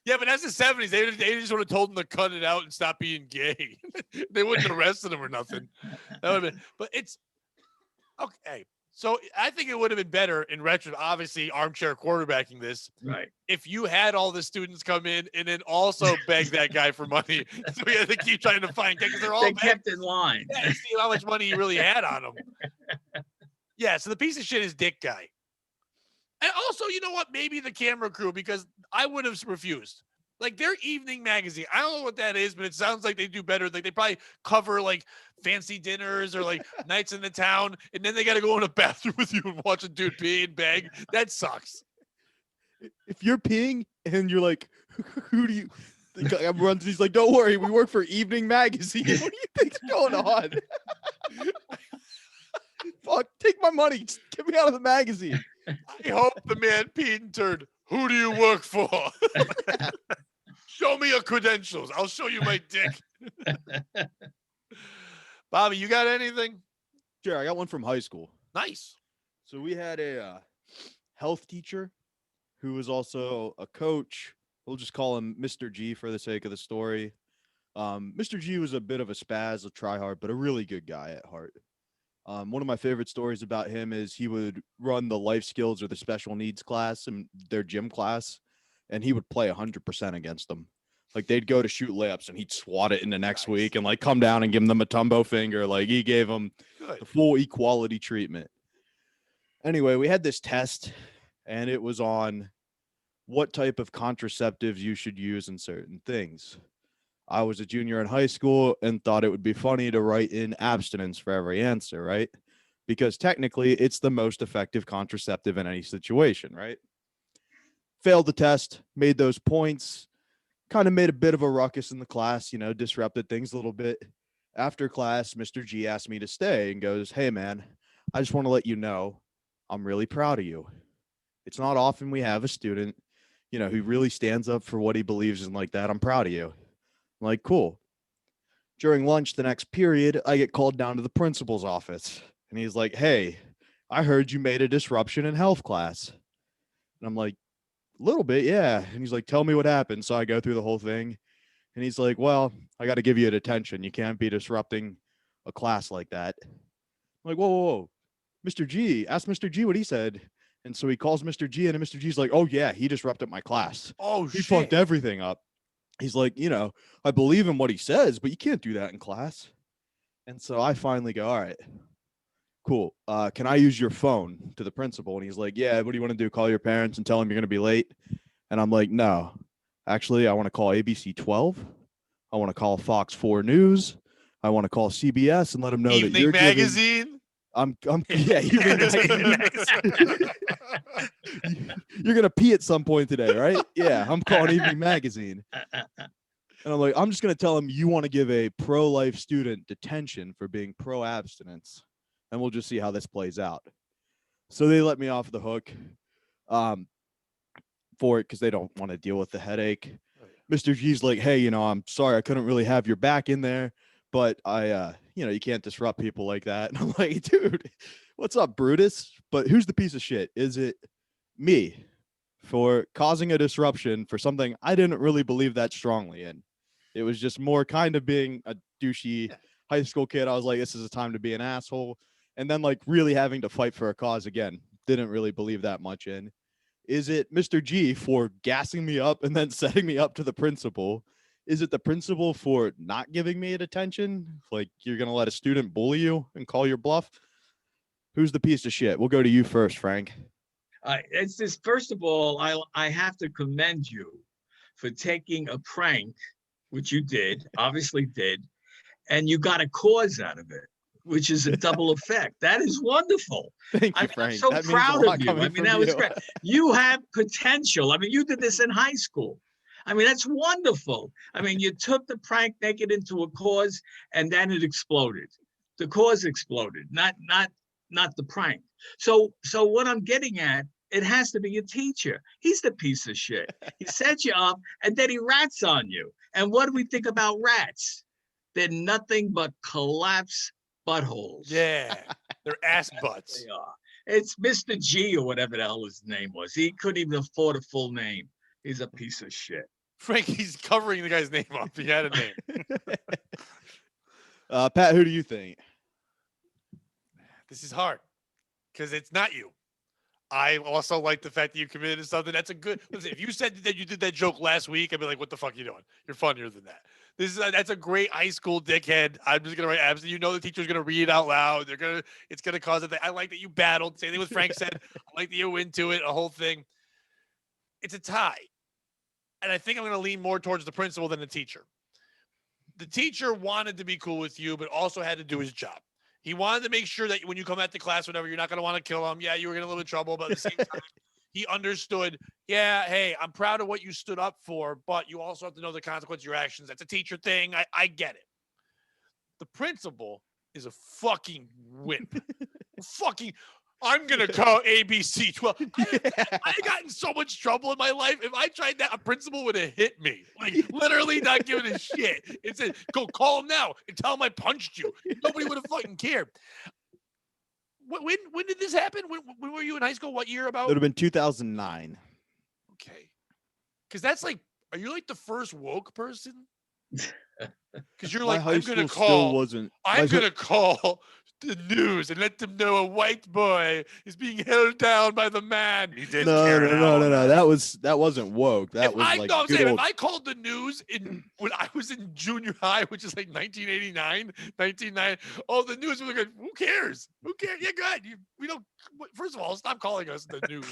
Yeah, but that's the 70s. They just would have told him to cut it out and stop being gay. They wouldn't have arrested him or nothing. That would have been, but it's okay. So I think it would have been better in retro, obviously armchair quarterbacking this, Right. if you had all the students come in and then also beg that guy for money. So we had to keep trying to find because they're all They begging. kept in line. Yeah, see how much money he really had on him. Yeah, so the piece of shit is Dick guy. And also, you know what? Maybe the camera crew, because I would have refused. Like their evening magazine. I don't know what that is, but it sounds like they do better. Like they probably cover like fancy dinners or like nights in the town, and then they got to go in a bathroom with you and watch a dude pee and beg. That sucks. If you're peeing and you're like, who do you? The guy runs. He's like, don't worry, we work for Evening Magazine. What do you think's going on? Fuck, take my money. Just get me out of the magazine. I hope the man peed and turned. Who do you work for? Show me your credentials. I'll show you my dick. Bobby, you got anything? Sure, I got one from high school. Nice. So we had a health teacher who was also a coach. We'll just call him Mr. G for the sake of the story. Mr. G was a bit of a spaz, a tryhard, but a really good guy at heart. One of my favorite stories about him is he would run the life skills or the special needs class in their gym class, and he would play 100% against them. Like they'd go to shoot layups and he'd swat it in the next week and like come down and give them a tumbo finger. Like he gave them the full equality treatment. Anyway, we had this test and it was on what type of contraceptives you should use in certain things. I was a junior in high school and thought it would be funny to write in abstinence for every answer, right? Because technically it's the most effective contraceptive in any situation, right? Failed the test, made those points, kind of made a bit of a ruckus in the class, you know, disrupted things a little bit. After class, Mr. G asked me to stay and goes, "Hey man, I just want to let you know I'm really proud of you." It's not often we have a student, who really stands up for what he believes in like that. I'm proud of you. I'm like, cool. During lunch the next period, I get called down to the principal's office. And he's like, hey, I heard you made a disruption in health class. And I'm like, a little bit, yeah. And he's like, tell me what happened. So I go through the whole thing. And he's like, well, I got to give you a detention. You can't be disrupting a class like that. I'm like, whoa, whoa, whoa. Mr. G, ask Mr. G what he said. And so he calls Mr. G, and Mr. G's like, oh, yeah, he disrupted my class. Oh, he shit. fucked everything up. He's like, I believe in what he says, but you can't do that in class. And so I finally go, all right, cool. Can I use your phone to the principal? And he's like, yeah, what do you want to do? Call your parents and tell them you're going to be late? And I'm like, no, actually, I want to call ABC 12. I want to call Fox 4 News. I want to call CBS and let them know that Evening you're Magazine. Giving, yeah, Evening Magazine. You're going to pee at some point today, right? Yeah, I'm calling Evening Magazine. And I'm like, I'm just going to tell them you want to give a pro-life student detention for being pro-abstinence. And we'll just see how this plays out. So they let me off the hook for it because they don't want to deal with the headache. Mr. G's like, hey, I'm sorry I couldn't really have your back in there, but you can't disrupt people like that. And I'm like, dude, what's up, Brutus? But who's the piece of shit? Is it me for causing a disruption for something I didn't really believe that strongly in? It was just more kind of being a douchey high school kid. I was like, this is a time to be an asshole. And then like really having to fight for a cause again. Didn't really believe that much in. Is it Mr. G for gassing me up and then setting me up to the principal? Is it the principal for not giving me a detention? Like you're going to let a student bully you and call your bluff? Who's the piece of shit? We'll go to you first, Frank. It's this. First of all, I have to commend you for taking a prank, which you did, obviously did, and you got a cause out of it, which is a double effect. That is wonderful. Thank you, Frank. I'm so that proud of you. That was you. great. You have potential. You did this in high school. That's wonderful. You took the prank, make it into a cause, and then it exploded. The cause exploded, not the prank. So what I'm getting at, it has to be your teacher. He's the piece of shit. He sets you up, and then he rats on you. And what do we think about rats? They're nothing but collapse buttholes. Yeah, they're ass butts. They are. It's Mr. G or whatever the hell his name was. He couldn't even afford a full name. He's a piece of shit. Frank, he's covering the guy's name up. He had a name. Pat, who do you think? This is hard because it's not you. I also like the fact that you committed to something. That's a good. Listen, if you said that you did that joke last week, I'd be like, "What the fuck are you doing? You're funnier than that." That's a great high school dickhead. I'm just gonna write abs. The teacher's gonna read it out loud. It's gonna cause it. I like that you battled. Same thing with Frank said. I like that you went into it. A whole thing. It's a tie, and I think I'm gonna lean more towards the principal than the teacher. The teacher wanted to be cool with you, but also had to do his job. He wanted to make sure that when you come at the class, whatever, you're not going to want to kill him. Yeah, you were in a little bit of trouble, but at the same time, he understood, yeah, hey, I'm proud of what you stood up for, but you also have to know the consequence of your actions. That's a teacher thing. I get it. The principal is a fucking wimp. I'm going to call ABC 12. I got in so much trouble in my life. If I tried that, a principal would have hit me. Literally not giving a shit. It said, go call him now and tell him I punched you. Nobody would have fucking cared. When did this happen? When were you in high school? What year about? It would have been 2009. Okay. Because that's like, are you like the first woke person? Because you're like, I'm going to call the news and let them know a white boy is being held down by the man. He did. No. That wasn't woke. That was like good old... If I called the news when I was in junior high, which is like 1989, 1990, the news was like, who cares? Who cares? Yeah, go ahead. We don't. First of all, stop calling us the news.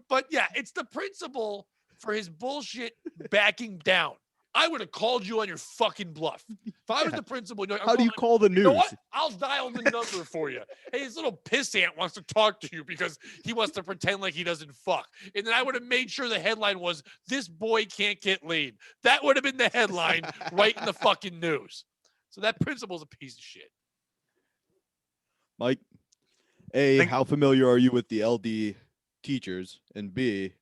but yeah, it's the principal for his bullshit backing down. I would have called you on your fucking bluff. If I was the principal, how do you call the news? You know what? I'll dial the number for you. Hey, this little pissant wants to talk to you because he wants to pretend like he doesn't fuck. And then I would have made sure the headline was, "This boy can't get laid." That would have been the headline right in the fucking news. So that principal's a piece of shit. Mike, how familiar are you with the LD teachers, and B,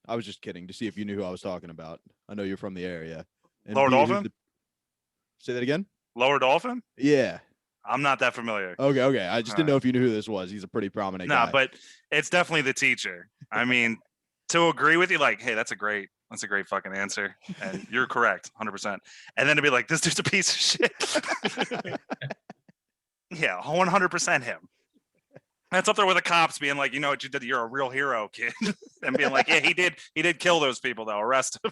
I was just kidding to see if you knew who I was talking about. I know you're from the area. And Lower B, who Dolphin? Say that again? Lower Dolphin? Yeah. I'm not that familiar. Okay. I just didn't know if you knew who this was. He's a pretty prominent guy. No, but it's definitely the teacher. I mean, to agree with you, like, hey, that's a great fucking answer, and you're correct, 100%. And then to be like, this dude's a piece of shit. Yeah, 100% him. That's up there with the cops being like, you know what you did? You're a real hero, kid. And being like, yeah, he did kill those people, though. Arrest him.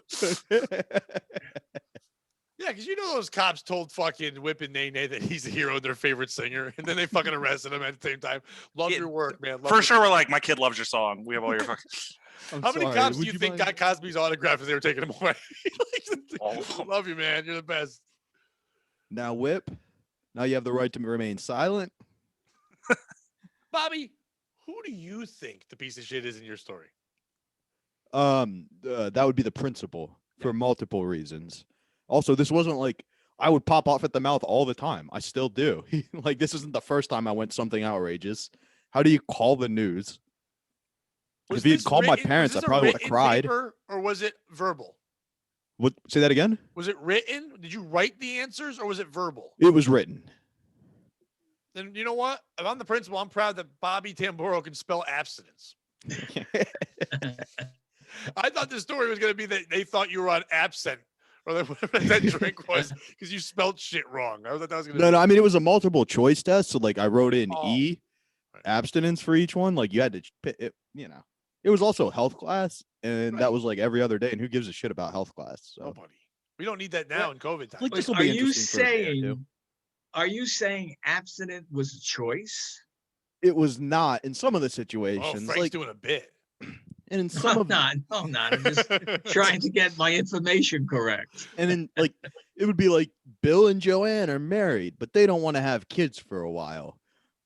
Yeah, because you know those cops told fucking Whip and Nay Nay that he's the hero, their favorite singer, and then they fucking arrested him at the same time. Love your work, man. For sure, we're like, my kid loves your song. We have all your fucking. How many cops do you think got Cosby's autograph as they were taking him away? All of them. Love you, man. You're the best. Now, Whip, now you have the right to remain silent. Bobby, who do you think the piece of shit is in your story? That would be the principal for multiple reasons. Also, this wasn't like I would pop off at the mouth all the time. I still do. Like, this isn't the first time I went something outrageous. How do you call the news? If he'd called my parents, I probably would have cried. Or was it verbal? What? Say that again? Was it written? Did you write the answers or was it verbal? It was written. Then you know what? If I'm the principal, I'm proud that Bobby Tamburo can spell abstinence. I thought the story was going to be that they thought you were on absent or whatever that drink was because you spelled shit wrong. I thought that was going to No, I mean, it was a multiple choice test. So, like, I wrote in E, Right. abstinence for each one. Like, you had to, it was also health class. And that was like every other day. And who gives a shit about health class? So, Nobody. We don't need that now in COVID time. Like, this will Are be you interesting for a day or two. saying abstinent was a choice? It was not in some of the Oh, situations. Frank's Like, doing a bit. and in some of No, I'm not. I'm just trying to get my information correct. and then like it would be like Bill and Joanne are married, but they don't want to have kids for a while.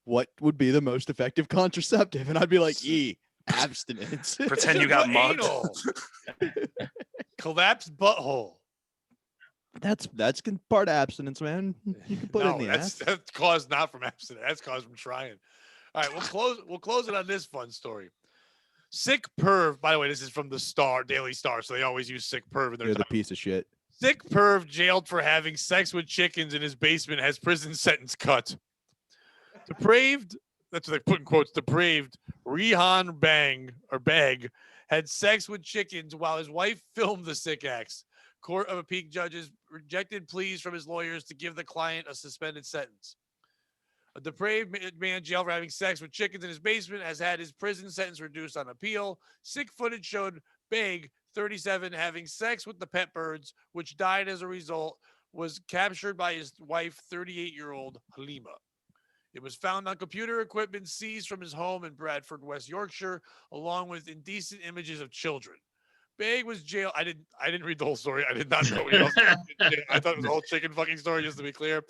What would be the most effective contraceptive? And I'd be like, abstinence. Pretend you got mugged. Collapsed butthole. That's part of abstinence, man. You can put it in the ass. That's caused not from abstinence. That's caused from trying. All right, we'll close it on this fun story. Sick perv. By the way, this is from the Star, Daily Star, so they always use sick perv in their You're the title. piece of shit. Sick perv jailed for having sex with chickens in his basement has prison sentence cut. Depraved, that's what they put in quotes, depraved Rehan Beg had sex with chickens while his wife filmed the sick acts. Court of Appeal judges rejected pleas from his lawyers to give the client a suspended sentence. A depraved man jailed for having sex with chickens in his basement has had his prison sentence reduced on appeal. Sick footage showed Beg, 37, having sex with the pet birds, which died as a result, was captured by his wife, 38-year-old Halima. It was found on computer equipment seized from his home in Bradford, West Yorkshire, along with indecent images of children. Beg was jailed. I didn't read the whole story. I did not know. I thought it was a whole chicken fucking story, just to be clear.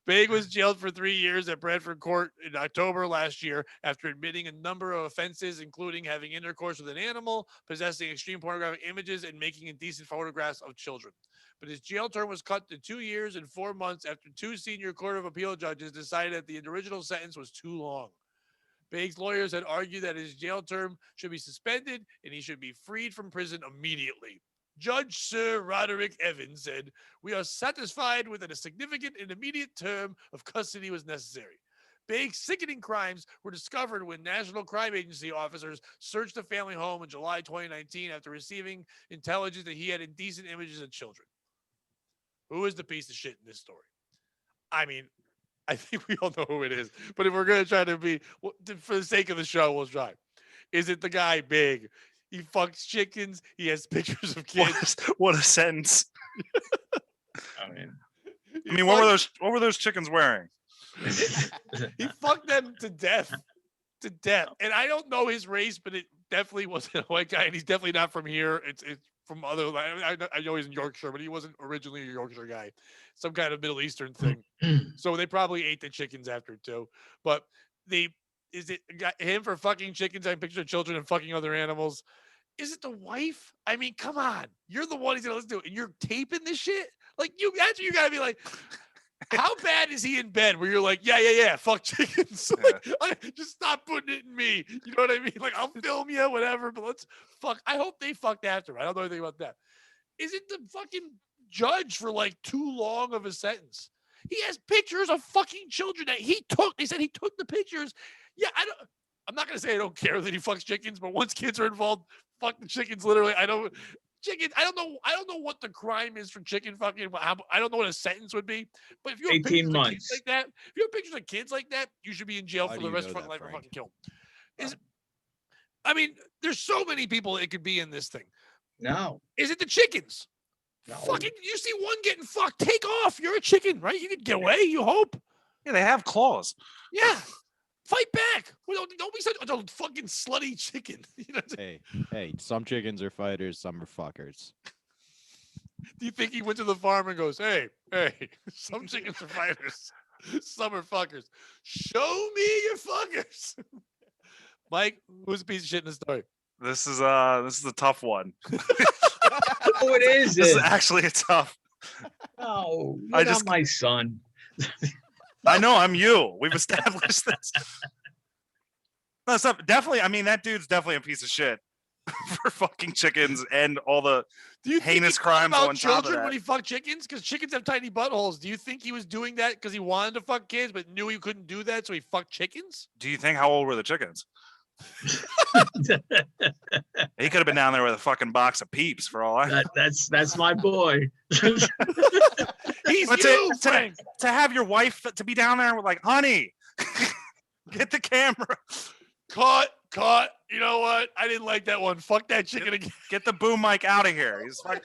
Beg was jailed for 3 years at Bradford Court in October last year after admitting a number of offenses, including having intercourse with an animal, possessing extreme pornographic images, and making indecent photographs of children. But his jail term was cut to 2 years and 4 months after 2 senior Court of Appeal judges decided that the original sentence was too long. Beg's lawyers had argued that his jail term should be suspended and he should be freed from prison immediately. Judge Sir Roderick Evans said, "We are satisfied with that a significant and immediate term of custody was necessary." Beg's sickening crimes were discovered when National Crime Agency officers searched the family home in July 2019 after receiving intelligence that he had indecent images of children. Who is the piece of shit in this story? I mean, I think we all know who it is. But if we're going to try to be, for the sake of the show, we'll try. Is it the guy Big? He fucks chickens. He has pictures of kids. What a sentence. I mean, what were those chickens wearing? He fucked them to death. To death. And I don't know his race, but it definitely wasn't a white guy. And he's definitely not from here. It's from other, I know he's in Yorkshire, but he wasn't originally a Yorkshire guy. Some kind of Middle Eastern thing. So they probably ate the chickens after too. But is it him for fucking chickens and pictures of children and fucking other animals? Is it the wife? I mean, come on. You're the one he's gonna listen to, and you're taping this shit? Like, that's what you gotta be like. How bad is he in bed where you're like, yeah, fuck chickens? Like, just stop putting it in me. You know what I mean? Like, I'll film you, whatever, but let's fuck. I hope they fucked after. I don't know anything about that. Is it the fucking judge for like too long of a sentence? He has pictures of fucking children that he took. They said he took the pictures. Yeah, I'm not gonna say I don't care that he fucks chickens, but once kids are involved, fuck the chickens. Literally, I don't. Chicken. I don't know what the crime is for chicken fucking. I don't know what a sentence would be. But if you have 18 pictures of months. kids like that, if you have pictures of kids like that, you should be in jail Why for do the you rest know of fucking that, life or Frank? fucking kill. I mean, there's so many people it could be in this thing. No. Is it the chickens? No. Fucking, you see one getting fucked, take off. You're a chicken, right? You can get away, you hope. Yeah, they have claws. Yeah. Fight back. Well, don't be such a fucking slutty chicken. You know, Hey, some chickens are fighters, some are fuckers. do you think he went to the farm and goes, hey, some chickens are fighters, some are fuckers. Show me your fuckers. Mike, who's a piece of shit in the story? This is a tough one. Oh, it is. This is actually a tough. No, I you're just- not my son. I know I'm you. We've established this. No, so definitely. I mean, that dude's definitely a piece of shit for fucking chickens and all the Do you think heinous he thought crimes about on top of children that. when he fucked chickens? Because chickens have tiny buttholes. Do you think he was doing that because he wanted to fuck kids but knew he couldn't do that, so he fucked chickens? Do you think how old were the chickens? He could have been down there with a fucking box of Peeps for all I. That's my boy. He's But you, Frank. to have your wife to be down there with like, honey, get the camera, Caught. You know what? I didn't like that one. Fuck that chicken again. get the boom mic out of here. He's like,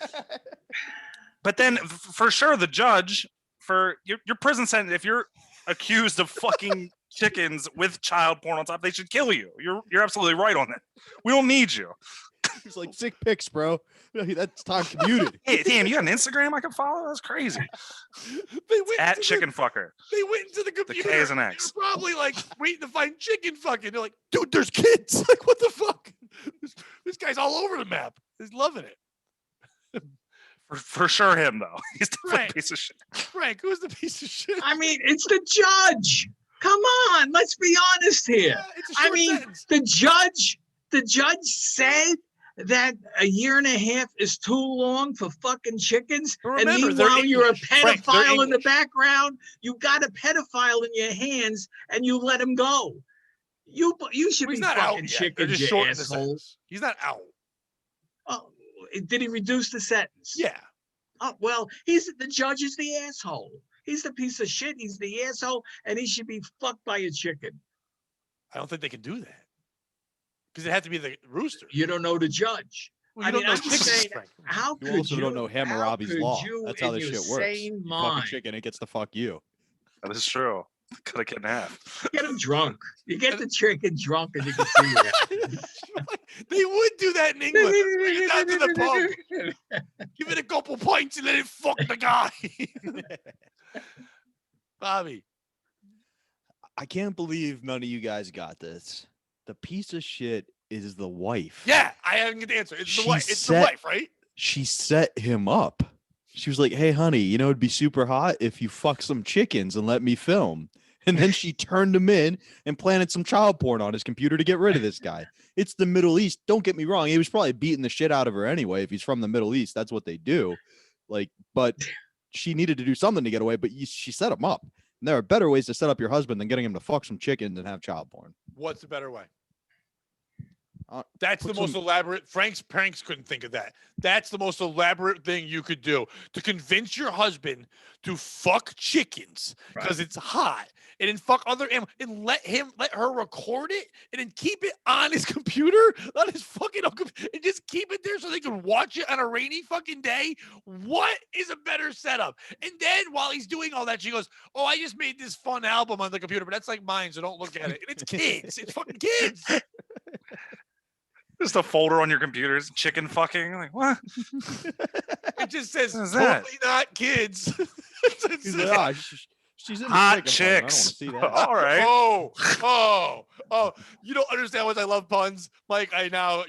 but then for sure the judge for your prison sentence, if you're accused of fucking chickens with child porn on top, they should kill you. You're absolutely right on that. We don't need you. He's like, sick pics, bro. That's time commuted. Hey, damn, you got an Instagram I can follow? That's crazy. They went At into chicken fucker. They went into the The computer. K is an X. Probably like waiting to find chicken fucking. They're like, dude, there's kids. Like, what the fuck? This guy's all over the map. He's loving it. For sure him though. He's definitely Right. a piece of shit. Frank, who's the piece of shit? I mean, it's the judge. Come on, let's be honest here. Yeah, it's a I short mean, sentence. the judge said that a year and a half is too long for fucking chickens. But And remember, they're meanwhile, you're a English. Frank, they're pedophile in the English. background. You got a pedophile in your hands, and you let him go. You should He's be not out fucking yet. They're chickens, just you shortening the asshole. sentence. He's not out. Oh, did he reduce the sentence? Yeah. Oh, well, the judge is the asshole. He's the piece of shit. He's the asshole, and he should be fucked by a chicken. I don't think they can do that. Because it had to be the rooster. You don't know the judge. Well, I you don't mean, know I'm just chickens, saying, Frank. How You could also don't know how Hammurabi's could law. you That's how in this your shit works. sane You fuck a mind chicken, it gets to fuck you. That is true. Cut a kid in half. get him drunk? You get the chicken drunk, and you can see it. They would do that in England. Bring it down to the pub. Give it a couple pints and let it fuck the guy. Bobby. I can't believe none of you guys got this. The piece of shit is the wife. Yeah, I haven't get the answer. It's the She wife. It's the said- wife, right? She set him up. She was like, hey, honey, you know, it'd be super hot if you fuck some chickens and let me film. And then she turned him in and planted some child porn on his computer to get rid of this guy. It's the Middle East. Don't get me wrong. He was probably beating the shit out of her anyway. If he's from the Middle East, that's what they do. Like, but she needed to do something to get away, but she set him up. And there are better ways to set up your husband than getting him to fuck some chickens and have child porn. What's the better way? Uh, That's the put most some- elaborate. Frank's pranks couldn't think of that. That's the most elaborate thing you could do to convince your husband to fuck chickens because it's hot, and then fuck other animals, and let her record it, and then keep it on his computer, on his fucking and just keep it there so they can watch it on a rainy fucking day. What is a better setup? And then while he's doing all that, she goes, "Oh, I just made this fun album on the computer, but that's like mine, so don't look at it." And it's kids. It's fucking kids. Just a folder on your computers, chicken fucking. Like, what? It just says What is totally that? not kids. He's like, she's in the Hot chicken porn. I don't want to chicks. see that. All right. Oh, Oh, you don't understand what I love puns, Mike.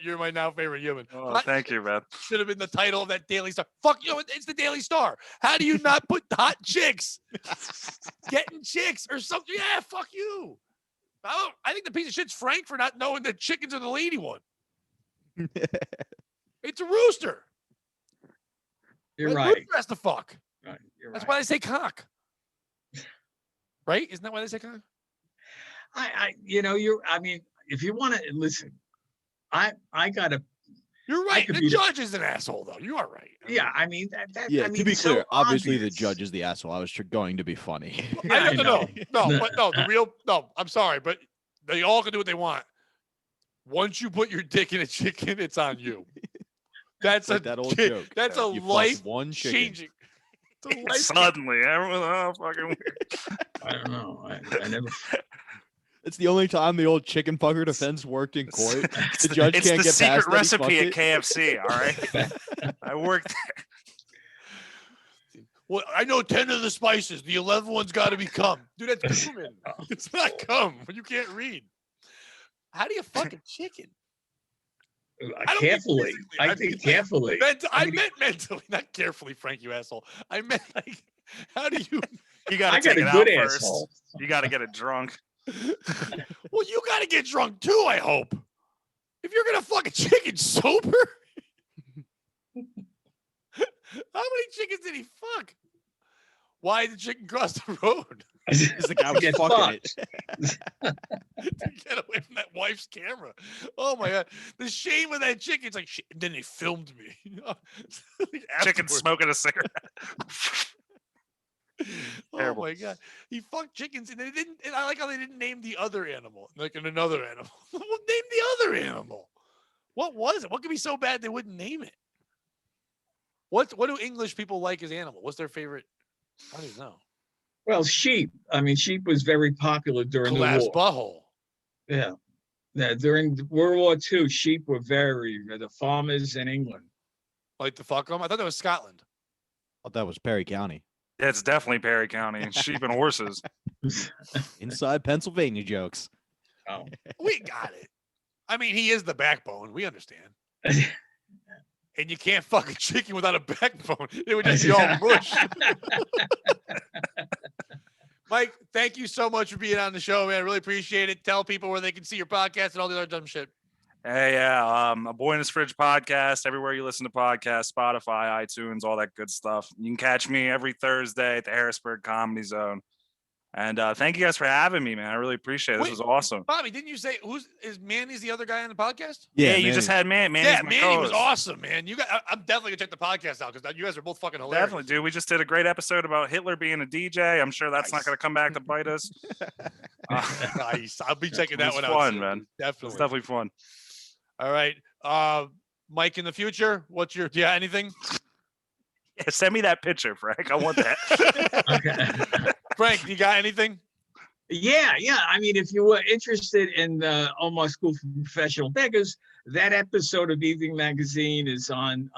You're my now favorite human. Oh, thank you, man. Should have been the title of that Daily Star. Fuck you, it's the Daily Star. How do you not put hot chicks getting chicks or something? Yeah, fuck you. I think the piece of shit's Frank for not knowing that chickens are the lady one. It's a rooster. You're That right. Rooster has to fuck. Right. You're That's right. why they say cock. Right? Isn't that why they say cock? If you want to listen, I gotta. You're I right. could The be the- judge is an asshole, though. You are right. Yeah, I mean that. Yeah, I mean, to be it's so clear, obviously the obvious. judge is the asshole. I was going to be funny. Yeah, I know. No, I'm sorry, but they all can do what they want. Once you put your dick in a chicken, it's on you. That's Like that old joke. That's a You fuck life one chicken. changing. It's a life Suddenly, everyone, oh, fucking weird. I don't know. I never. It's the only time the old chicken fucker defense worked in court. The judge It's can't the get secret past that he recipe at fucked KFC. All right, I worked there. Well, I know 10 of the spices. The 11th one's got to be cum. Dude, that's cumin. It's not cum. You can't read. How do you fuck a chicken? I don't mean Carefully. physically. I I think mean, carefully. I meant mentally, not carefully, Frank, you asshole. I meant like, how do you? You got I to got take a it good out first. asshole. You got to get it drunk. Well, you got to get drunk too, I hope. If you're going to fuck a chicken sober, how many chickens did he fuck? Why did the chicken cross the road? Because the guy was Get fucking fucked. it. To get away from that wife's camera. Oh my god, the shame of that chicken. It's like, shit. And then they filmed me. Chicken Afterwards. smoking a cigarette. Oh Terrible. my god, he fucked chickens, and they didn't. And I like how they didn't name the other animal, like in another animal. Name the other animal. What was it? What could be so bad they wouldn't name it? What do English people like as animal? What's their favorite? I don't know. Well, sheep. I mean, sheep was very popular during the Collapsed war. butthole. Yeah. During World War II, sheep were the farmers in England. Like the fuck 'em? I thought that was Scotland. Oh, that was Perry County. Yeah, it's definitely Perry County. Sheep and horses. Inside Pennsylvania jokes. Oh. We got it. I mean, he is the backbone. We understand. And you can't fuck a chicken without a backbone. It would just be all mush. Mike, thank you so much for being on the show, man. I really appreciate it. Tell people where they can see your podcast and all the other dumb shit. Hey, yeah, a Boy in His Fridge podcast, everywhere you listen to podcasts, Spotify, iTunes, all that good stuff. You can catch me every Thursday at the Harrisburg Comedy Zone. And thank you guys for having me, man. I really appreciate it. This Wait, was awesome. Bobby, didn't you say Manny's the other guy on the podcast? Yeah, you just had Manny. Yeah, Manny was awesome, man. I'm definitely gonna check the podcast out because you guys are both fucking hilarious. Definitely, dude. We just did a great episode about Hitler being a DJ. I'm sure that's not going to come back to bite us. Nice. I'll be checking that It was one out. fun, soon. man. Definitely. It's definitely fun. All right. Mike, in the future, do you have anything? Yeah, send me that picture, Frank. I want that. Okay. Frank, you got anything? Yeah. I mean, if you were interested in the Omar School for Professional Beggars, that episode of Evening Magazine is on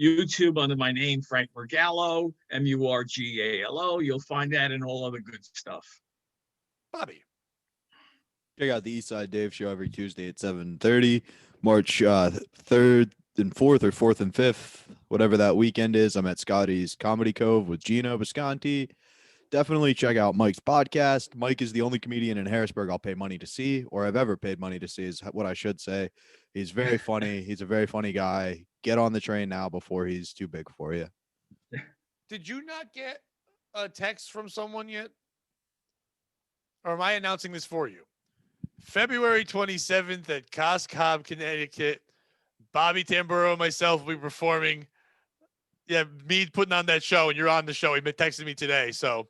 YouTube under my name, Frank Murgallo, Murgalo. You'll find that and all other good stuff. Bobby. Check out the Eastside Dave Show every Tuesday at 7:30, March 3rd and 4th or 4th and 5th, whatever that weekend is. I'm at Scotty's Comedy Cove with Gino Visconti. Definitely check out Mike's podcast. Mike is the only comedian in Harrisburg I'll pay money to see, or I've ever paid money to see, is what I should say. He's very funny. He's a very funny guy. Get on the train now before he's too big for you. Did you not get a text from someone yet? Or am I announcing this for you? February 27th at Coscob, Connecticut. Bobby Tamburo and myself will be performing. Yeah, me putting on that show, and you're on the show. He been texting me today, so.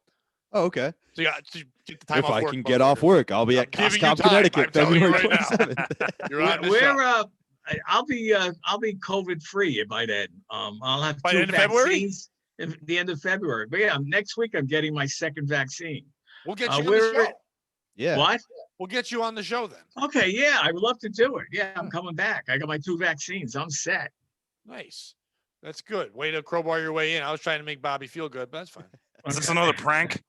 Oh, okay. So you got to get the time If off I work. can get off work, I'll be I'm at giving you Coscob, time. Connecticut, I'm telling you February right now. 27th. You're on the show. I'll be COVID free by then. I'll have By the two end of February? vaccines at the end of February. But yeah, next week I'm getting my second vaccine. We'll get you on the we're- show. Yeah. What? We'll get you on the show then. Okay, yeah, I would love to do it. Yeah, I'm coming back. I got my 2 vaccines. I'm set. Nice. That's good. Way to crowbar your way in. I was trying to make Bobby feel good, but that's fine. Is this another prank?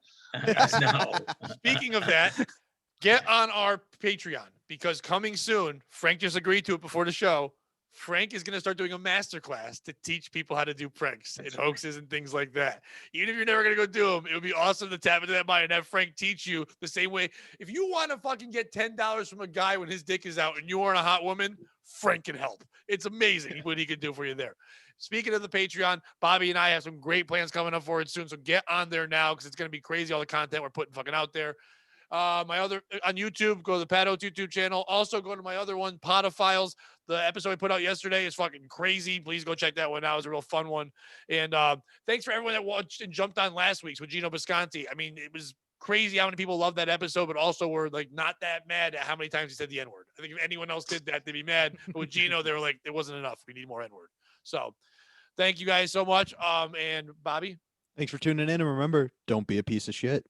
No. Speaking of that, Get on our Patreon because coming soon, Frank just agreed to it before the show. Frank is going to start doing a masterclass to teach people how to do pranks and hoaxes and things like that. Even if you're never going to go do them, it would be awesome to tap into that mind and have Frank teach you the same way. If you want to fucking get $10 from a guy when his dick is out and you aren't a hot woman, Frank can help. It's amazing what he can do for you there. Speaking of the Patreon, Bobby and I have some great plans coming up for it soon. So get on there now because it's going to be crazy, all the content we're putting fucking out there. My other on YouTube, go to the Pat Oates YouTube channel. Also go to my other one, Podophiles. The episode we put out yesterday is fucking crazy. Please go check that one out. It was a real fun one. And thanks for everyone that watched and jumped on last week's with Gino Bisconti. I mean, it was crazy how many people loved that episode, but also were like not that mad at how many times he said the N-word. I think if anyone else did that, they'd be mad. But with Gino, they were like, it wasn't enough. We need more N-word. So thank you guys so much. And Bobby. Thanks for tuning in. And remember, don't be a piece of shit.